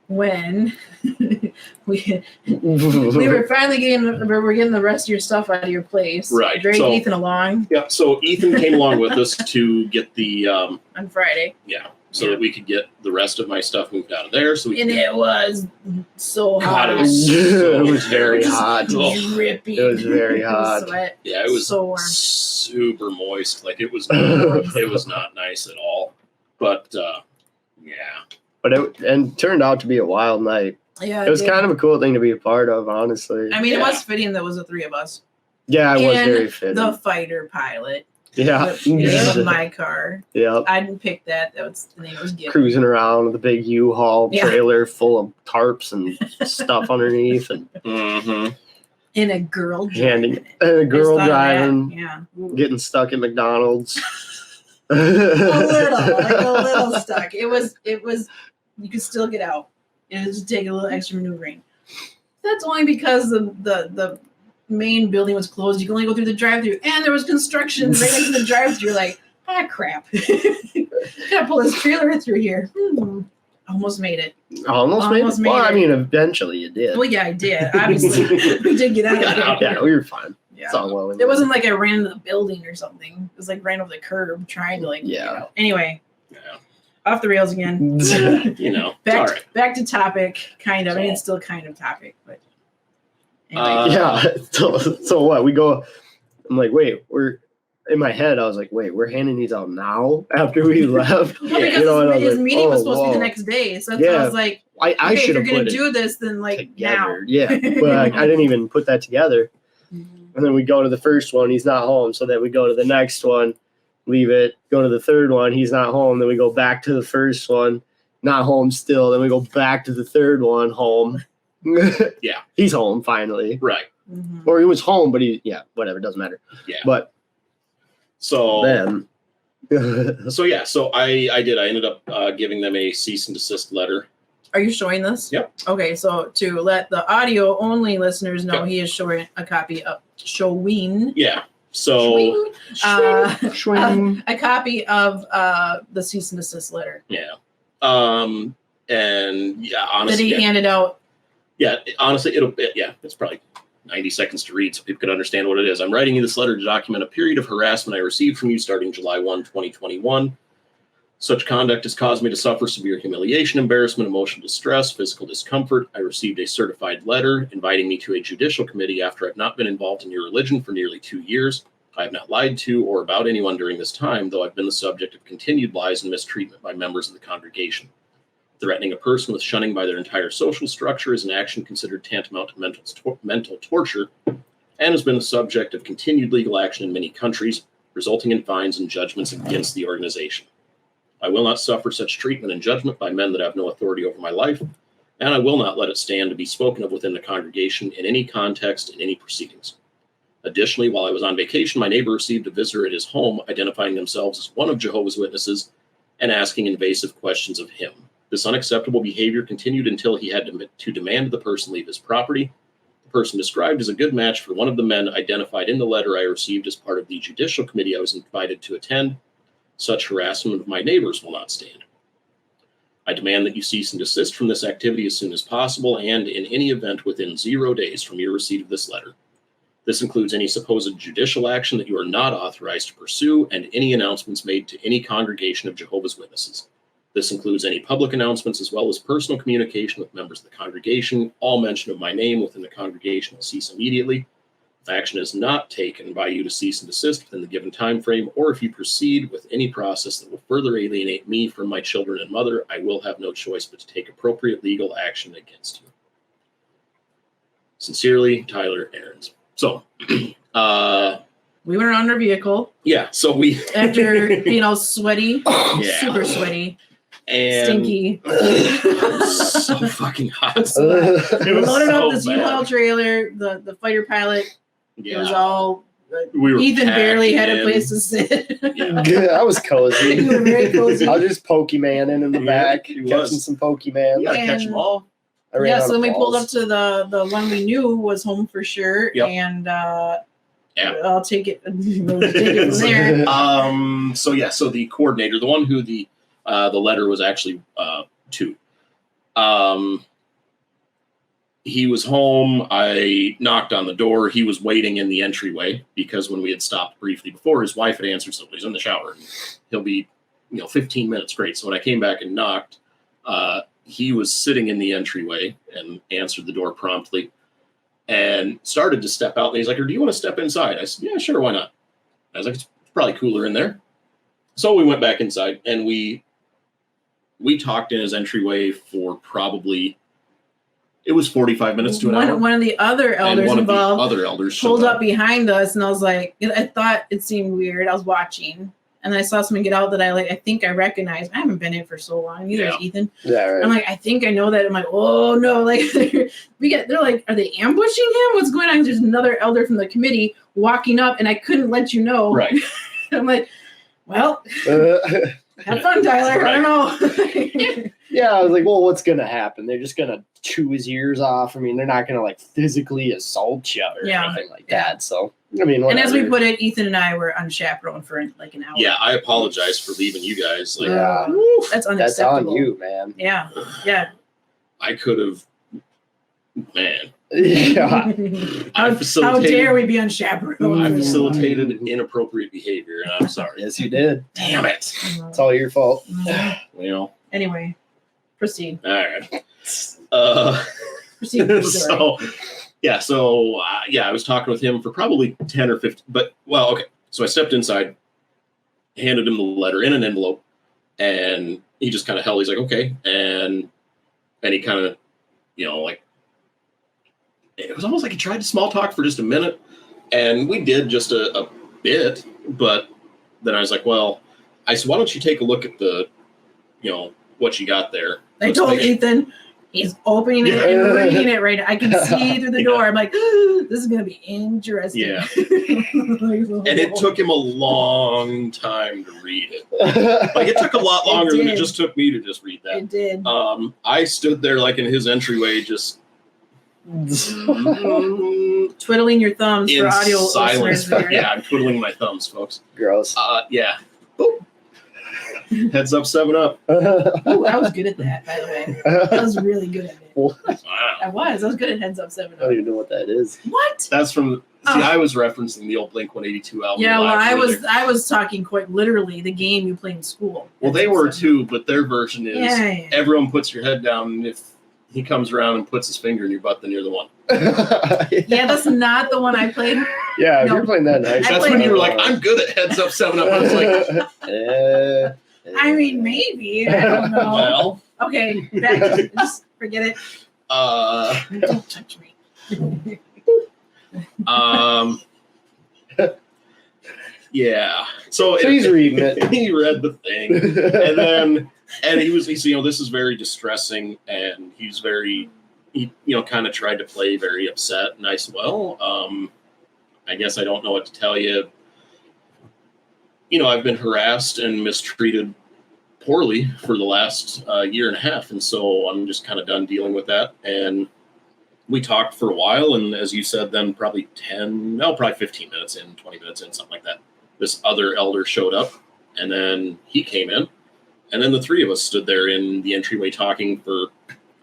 When we were finally getting the rest of your stuff out of your place. Right. Drag Ethan along. Yeah. So Ethan came along with us to get the on Friday. Yeah. So that we could get the rest of my stuff moved out of there. So it was so hot. It was very hot. Dripping. It was very hot. Sweat. Yeah, it was so warm. Super moist. Like it was not nice at all. But yeah. But it turned out to be a wild night. Yeah, it was kind of a cool thing to be a part of, honestly. I mean, it was fitting that was the three of us. Yeah, it was very fitting. The fighter pilot. Yeah. In my car. Yeah. I didn't pick that. That was the name it was given. Cruising around with a big U-Haul trailer full of tarps and stuff underneath. And in a girl driving. Yeah. Getting stuck at McDonald's. a little stuck. It was you could still get out. It was just take a little extra maneuvering. That's only because the main building was closed. You can only go through the drive-thru, and there was construction right next to the drive-thru. You're like, crap. Gotta pull this trailer through here. Almost made it. Almost made it. Well, I mean, eventually you did. Well, yeah, I did. Obviously, we did get out of there. Yeah, we were fine. Yeah. It wasn't like I ran into the building or something. It was like ran over the curb trying to get out. Anyway, off the rails again. Back to topic, kind of. I mean, it's still kind of topic, but anyway. So what? We go. I'm like, wait, in my head, I was like, wait, we're handing these out now after we left. Well, because his meeting was supposed to be the next day, so that's why I was like, I should have if you're gonna do this, then now. Yeah, but I didn't even put that together. And then we go to the first one, he's not home. So then we go to the next one, leave it, go to the third one, he's not home. Then we go back to the first one, not home still. Then we go back to the third one, home. Yeah. He's home finally. Right. Mhm. Or he was home, but whatever, doesn't matter. Yeah. But So then, so I ended up giving them a cease and desist letter. Are you showing this? Yep. Okay, so to let the audio only listeners know, Yep. he is showing a copy of showing. Yeah. So A copy of the cease and desist letter yeah. And yeah, honestly, that he handed out. Yeah, honestly, it's probably 90 seconds to read so people can understand what it is. I'm writing you this letter to document a period of harassment I received from you starting July 1, 2021. Such conduct has caused me to suffer severe humiliation, embarrassment, emotional distress, physical discomfort. I received a certified letter inviting me to a judicial committee after I've not been involved in your religion for nearly 2 years. I have not lied to or about anyone during this time, though I've been the subject of continued lies and mistreatment by members of the congregation. Threatening a person with shunning by their entire social structure is an action considered tantamount to mental torture and has been the subject of continued legal action in many countries, resulting in fines and judgments against the organization. I will not suffer such treatment and judgment by men that have no authority over my life, and I will not let it stand to be spoken of within the congregation in any context in any proceedings. Additionally, while I was on vacation, my neighbor received a visitor at his home identifying themselves as one of Jehovah's Witnesses and asking invasive questions of him. This unacceptable behavior continued until he had to demand the person leave his property. The person described as a good match for one of the men identified in the letter I received as part of the judicial committee I was invited to attend. Such harassment of my neighbors will not stand. I demand that you cease and desist from this activity as soon as possible and in any event within 0 days from your receipt of this letter. This includes any supposed judicial action that you are not authorized to pursue and any announcements made to any congregation of Jehovah's Witnesses. This includes any public announcements as well as personal communication with members of the congregation. All mention of my name within the congregation will cease immediately. If action is not taken by you to cease and desist within the given time frame, or if you proceed with any process that will further alienate me from my children and mother, I will have no choice but to take appropriate legal action against you. Sincerely, Tyler Aarons. So, We went around our vehicle yeah, so we after being all sweaty, yeah, super sweaty, and stinky. so fucking hot. It was Loaded so up this bad. U-Haul trailer, the fighter pilot. Yeah. It was all. We were Ethan barely had a packing place to sit. Yeah. Good. I was cozy. You were very cozy. I was just Pokemon in the Yeah, back, he catching was. some Pokemon. You gotta catch And- them all. I ran Yeah, out so of then we pulled up balls. to the one we knew was home for sure, Yep. and Yeah. I'll take it. We'll take it from there. So the coordinator, the one who the letter was actually to, he was home. I knocked on the door. He was waiting in the entryway because when we had stopped briefly before, his wife had answered, so he's in the shower. He'll be, 15 minutes. Great. So when I came back and knocked, he was sitting in the entryway and answered the door promptly and started to step out. And he's like, do you want to step inside? I said, yeah, sure. Why not? I was like, it's probably cooler in there. So we went back inside and we talked in his entryway for probably, it was 45 minutes to an hour. One of the other And elders one of the involved other elders pulled showed up behind us, and I was like, I thought it seemed weird. I was watching, and I saw someone get out that I think I recognized. I haven't been in for so long. Neither Yeah. is Ethan. Yeah, right. I'm like, I think I know that. I'm like, oh no, like they're like, are they ambushing him? What's going on? There's another elder from the committee walking up, and I couldn't let you know. Right. I'm like, well, have fun, Tyler. I don't know. Yeah, I was like, well, what's gonna happen? They're just gonna chew his ears off. I mean, they're not gonna like physically assault you or Yeah. anything like Yeah. that. So I mean, And as we whatever. put it, Ethan and I were unchaperoned for like an hour. Yeah, I apologize for leaving you guys. Like, Yeah. That's That's unacceptable. on you, man. Yeah. Yeah. I could have, man. Yeah. I How facilitated. dare we be unchaperoned? I facilitated inappropriate behavior, and I'm sorry. Yes, you did. Damn it. It's all your fault. Well, Anyway, proceed. all right. Proceed. with the story. I was talking with him for probably 10 or 15, but well, okay. So I stepped inside, handed him the letter in an envelope, and he just kind of held. He's like, okay, and he kind of, like, it was almost like he tried to small talk for just a minute, and we did just a bit, but then I was like, well, I said, why don't you take a look at the, what you got there? I Let's told make sure- Ethan, He's opening it and reading it right now. I can see through the door. I'm like, this is going to be interesting. Yeah. And it took him a long time to read it. Like, it took a lot longer than it just took me to just read that. It did. I stood there, like, in his entryway, just twiddling your thumbs in for audio silence. listeners there. Yeah, I'm twiddling my thumbs, folks. Gross. Yeah. Boop. Heads up, 7-Up. Ooh, I was good at that, by the way. I was really good at it. Wow. I was good at heads up 7 I don't even know what that is. What? That's from. See, I was referencing the old Blink 182 album. Yeah, well, I was talking quite literally the game you play in school. Well, they were too, but their version is Yeah. everyone puts your head down, and if he comes around and puts his finger in your butt, then you're the one. Yeah, that's not the one I played. Yeah, if No. you're playing that nice. That's when you were like, I'm good at heads up 7-Up. I was like, I mean, maybe. I don't know. well, Okay, back, just forget it. Don't touch me. Yeah. So he's reading it. He read the thing, and he was, this is very distressing, and he kind of tried to play very upset. And I said, well, I guess I don't know what to tell you. I've been harassed and mistreated poorly for the last year and a half, and so I'm just kind of done dealing with that. And we talked for a while, and as you said, then probably 15 minutes in, 20 minutes in, something like that, this other elder showed up, and then he came in, and then the three of us stood there in the entryway talking for,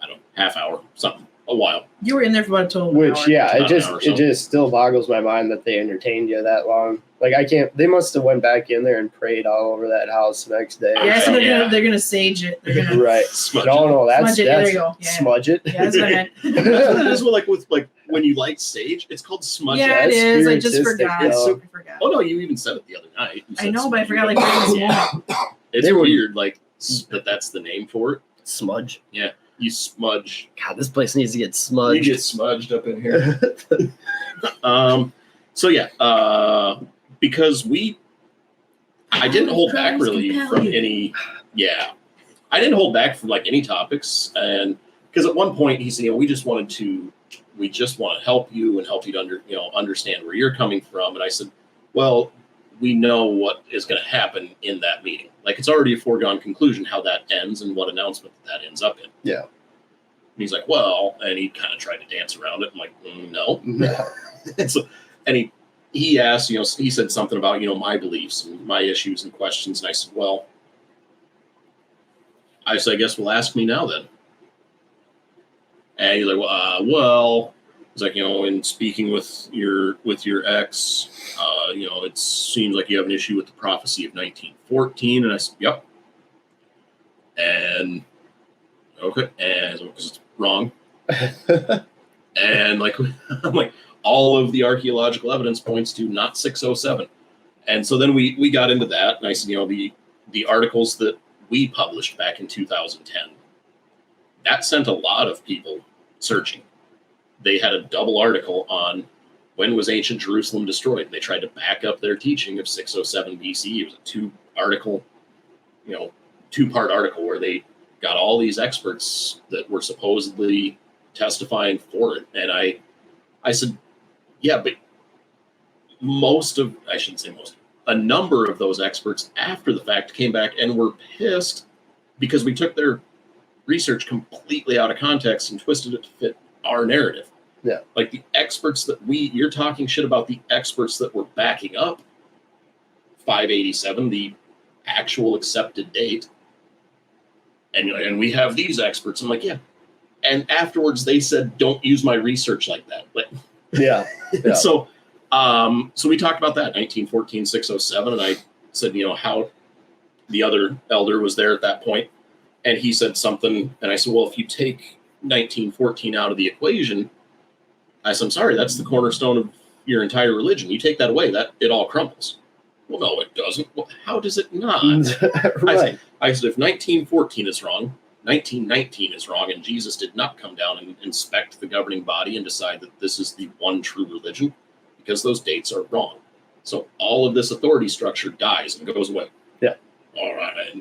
I don't know, half hour, something, a while. You were in there for about a total Which, hour. yeah, About an hour or so. it just still boggles my mind that they entertained you that long. Like, I can't. They must have went back in there and prayed all over that house the next day. Yeah, so Yeah. they're gonna sage it. They're gonna Right. Smudge No, that's smudge it. There you go. Yeah. smudge it. Yeah, that's what I meant. That's what it is with when you light sage, it's called smudge. Yeah, it That's is. I just spiritistic, forgot. though. I forgot. Oh no, you even said it the other night. You I said know, but I smudge. forgot like right this moment. It's They were- weird, like that. That's the name for it. Smudge. You smudge. God, this place needs to get You smudged. get smudged up in here. So yeah, because I didn't hold back really from any. Yeah, I didn't hold back from like any topics, and because at one point he said, we just want to help you and help you to understand where you're coming from, and I said, well, we know what is going to happen in that meeting. Like, it's already a foregone conclusion how that ends and what announcement that ends up in. Yeah. And he's like, well, and he kind of tried to dance around it. I'm like, no. And he asked, he said something about, my beliefs and my issues and questions. And I said, well, I guess we'll ask me now then. And he's like, well, it's like, in speaking with your ex, it seems like you have an issue with the prophecy of 1914. And I said, yep. And okay, and because it's wrong. And I'm like, all of the archaeological evidence points to not 607. And so then we got into that, and I said, the articles that we published back in 2010, that sent a lot of people searching. They had a double article on when was ancient Jerusalem destroyed. They tried to back up their teaching of 607 BC. It was a two-part article where they got all these experts that were supposedly testifying for it. And I said, yeah, but a number of those experts after the fact came back and were pissed because we took their research completely out of context and twisted it to fit our narrative. Yeah. Like the experts that you're talking shit about the experts that were backing up 587, the actual accepted date. And we have these experts. I'm like, yeah. And afterwards they said, don't use my research like that. But Yeah. So we talked about that, 1914, 607. And I said, how the other elder was there at that point. And he said something. And I said, well, if you take 1914 out of the equation, I said, I'm sorry, that's the cornerstone of your entire religion. You take that away, that it all crumbles. Well, no, it doesn't. Well, how does it not? Right. I said, if 1914 is wrong, 1919 is wrong, and Jesus did not come down and inspect the governing body and decide that this is the one true religion, because those dates are wrong. So all of this authority structure dies and goes away. Yeah. All right.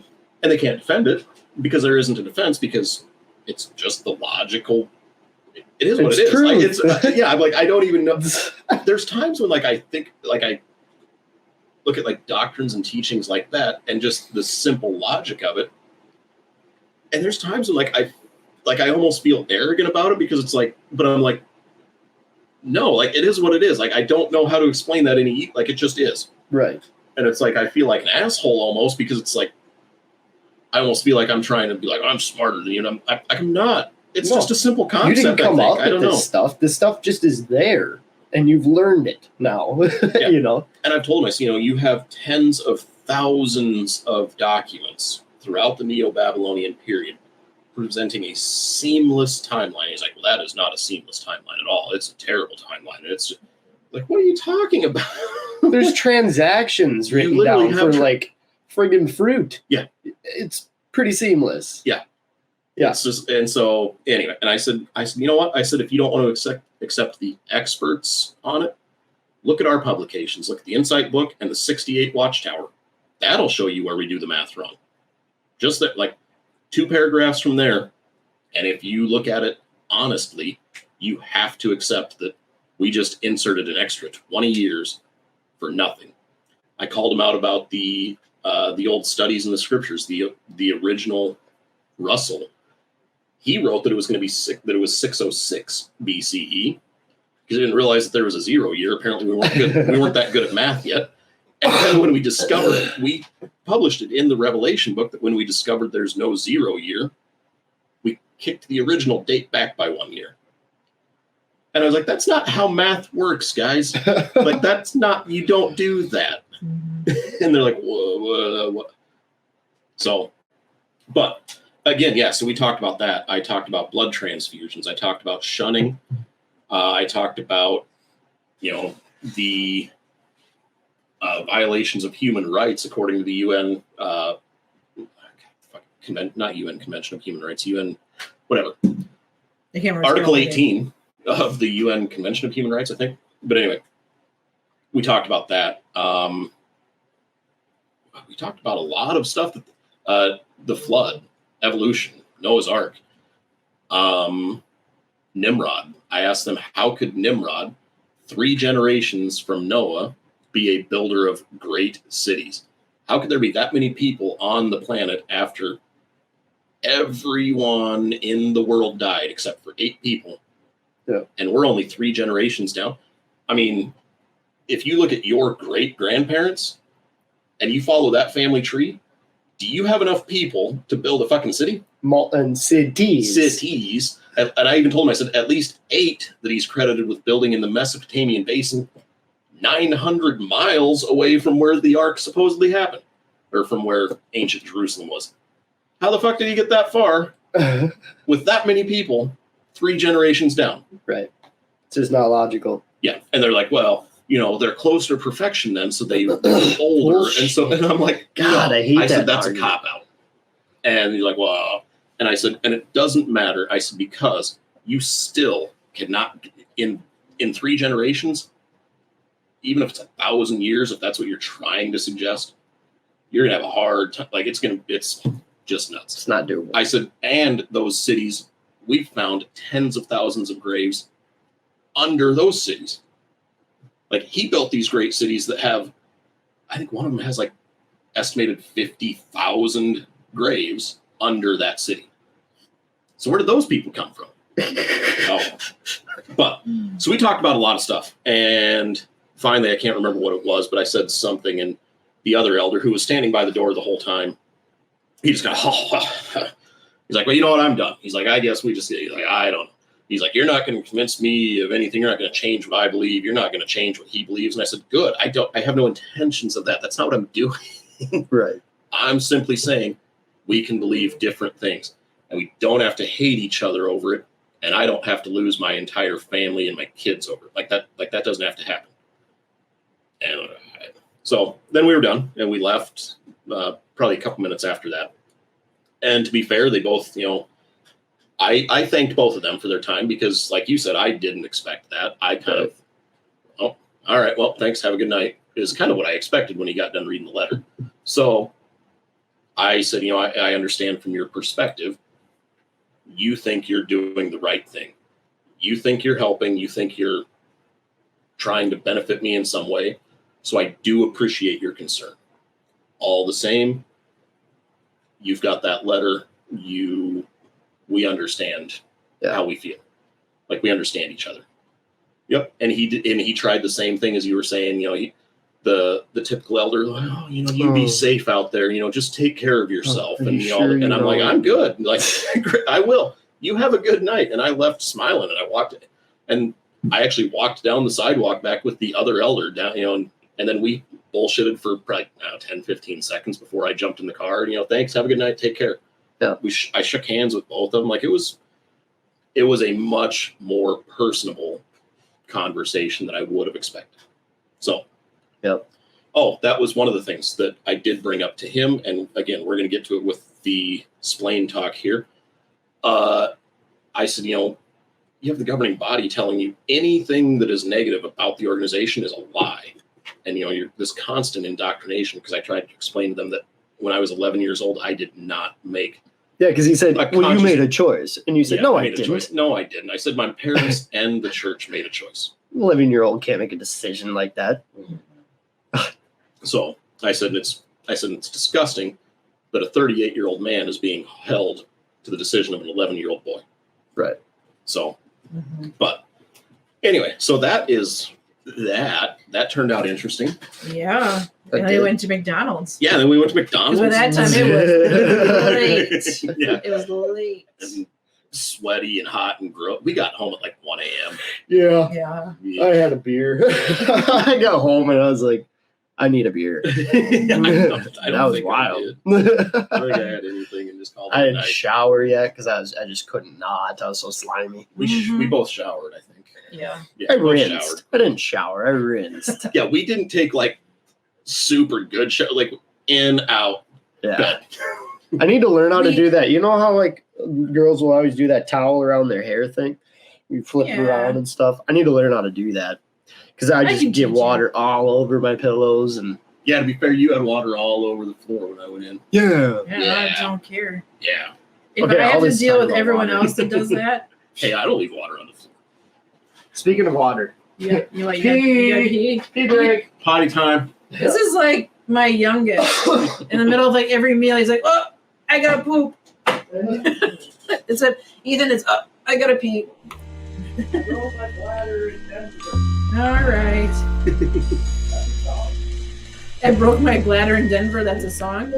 And they can't defend it because there isn't a defense, because it's just the logical. It is what it is. True. Like, it's yeah. I'm like, I don't even know. There's times when like I think like I look at like doctrines and teachings like that, and just the simple logic of it. And there's times when I almost feel arrogant about it because it's like, but I'm like, no, like it is what it is. Like I don't know how to explain that like it just is. Right. And it's like I feel like an asshole almost because it's like I almost feel like I'm trying to be like I'm smarter than you, and I'm not. It's just a simple concept. You didn't come up I don't with know. this stuff. This stuff just is there, and you've learned it now. Yeah. You know. And I've told him, I said, you have tens of thousands of documents throughout the Neo-Babylonian period presenting a seamless timeline. He's like, well, that is not a seamless timeline at all. It's a terrible timeline. And it's like, what are you talking about? There's transactions written down for like friggin' fruit. Yeah. It's pretty seamless. Yeah. Yeah. It's just, and so anyway, and I said, you know what? I said, if you don't want to accept the experts on it, look at our publications. Look at the Insight book and the 68 Watchtower. That'll show you where we do the math wrong. Just that, like 2 paragraphs from there. And if you look at it honestly, you have to accept that we just inserted an extra 20 years for nothing. I called him out about the old studies in the scriptures, the original Russell. He wrote that it was going to be that it was 606 BCE because he didn't realize that there was a 0 year. Apparently, we weren't that good at math yet. And then when we discovered it, we published it in the Revelation book that when we discovered there's no 0 year, we kicked the original date back by 1 year. And I was like, that's not how math works, guys. Like, that's not, you don't do that. And they're like, whoa. So, but again, yeah, so we talked about that. I talked about blood transfusions. I talked about shunning. I talked about, the violations of human rights according to the UN, not UN Convention of Human Rights, UN, whatever. Article 18 of the UN Convention of Human Rights, I think. But anyway, we talked about that. We talked about a lot of stuff, the flood, evolution, Noah's Ark, Nimrod. I asked them, how could Nimrod, 3 generations from Noah, be a builder of great cities? How could there be that many people on the planet after everyone in the world died except for 8 people? Yeah. And we're only 3 generations down. I mean, if you look at your great-grandparents and you follow that family tree, do you have enough people to build a fucking city? And cities. And I even told him, I said, at least 8 that he's credited with building in the Mesopotamian basin, 900 miles away from where the Ark supposedly happened, or from where ancient Jerusalem was. How the fuck did he get that far with that many people 3 generations down? Right. It's just not logical. Yeah. And they're like, well, they're closer to perfection then, so they're older. And I'm like, God, I hate that. I said, that's argument. a cop-out. And he's like, well, and I said, and it doesn't matter. I said, because you still cannot, in 3 generations, even if it's 1,000 years, if that's what you're trying to suggest, you're going to have a hard time. Like, it's just nuts. It's not doable. I said, and those cities, we've found tens of thousands of graves under those cities. Like, he built these great cities that have, I think one of them has like estimated 50,000 graves under that city. So where did those people come from? But so we talked about a lot of stuff, and finally, I can't remember what it was, but I said something, and the other elder who was standing by the door the whole time, he just kind of, he's like, well, you know what? I'm done. He's like, I guess we just, he's like, I don't know. He's like, you're not going to convince me of anything. You're not going to change what I believe. You're not going to change what he believes. And I said, good. I have no intentions of that. That's not what I'm doing. Right. I'm simply saying we can believe different things, and we don't have to hate each other over it. And I don't have to lose my entire family and my kids over it. Like that doesn't have to happen. And so then we were done, and we left probably a couple minutes after that. And to be fair, they both, I thanked both of them for their time because, like you said, I didn't expect that. I kind of, all right, well, thanks, have a good night, is kind of what I expected when he got done reading the letter. So I said, I understand from your perspective. you think you're doing the right thing. You think you're helping. You think you're trying to benefit me in some way. So I do appreciate your concern. All the same, you've got that letter. We understand how we feel. Like we understand each other. Yep. And he tried the same thing as you were saying, the typical elder, like, oh, you be safe out there, just take care of yourself. And and I'm like, I'm good. Like, I will. You have a good night. And I left smiling and I walked, and I actually walked down the sidewalk back with the other elder down, and then we bullshitted for probably 10, 15 seconds before I jumped in the car. Thanks, have a good night, take care. Yeah. I shook hands with both of them. Like it was a much more personable conversation than I would have expected. So, yep. Oh, that was one of the things that I did bring up to him. And again, we're going to get to it with the splain talk here. I said, you have the governing body telling you anything that is negative about the organization is a lie. And, you're this constant indoctrination, because I tried to explain to them that when I was 11 years old, I did not make. Yeah, because he said, you made a choice. And you said, no, I didn't. No, I didn't. I said my parents and the church made a choice. 11-year-old can't make a decision like that. So I said it's disgusting that a 38-year-old man is being held to the decision of an 11-year-old boy. Right. So, but anyway, so that is that. That turned out interesting. Yeah. And they went to McDonald's. Yeah, then we went to McDonald's. By that time it was late. Yeah. It was late. And sweaty and hot and gross. We got home at like 1 a.m. Yeah. I had a beer. I got home and I was like, I need a beer. I don't think wild. I did. I don't think I had anything and just called it I a didn't night. shower yet because I just couldn't not. I was so slimy. We both showered, I think. Yeah. I we both rinsed. showered. I didn't shower. I rinsed. Yeah, we didn't take like super good shower, like in, out, bed. I need to learn how to do that. You know how like girls will always do that towel around their hair thing? You flip it around and stuff. I need to learn how to do that. Because I just get water all over my pillows. And yeah, to be fair, you had water all over the floor when I went in. Yeah. I don't care. Yeah. If I have to deal with everyone else that does that. Hey, I don't leave water on the floor. Speaking of water. Yeah, you got pee. Pee break. Potty time. This is like my youngest. In the middle of like every meal, he's like, oh, I gotta poop. It said, Ethan, it's up. I gotta pee. All right. I broke my bladder in Denver. That's a song.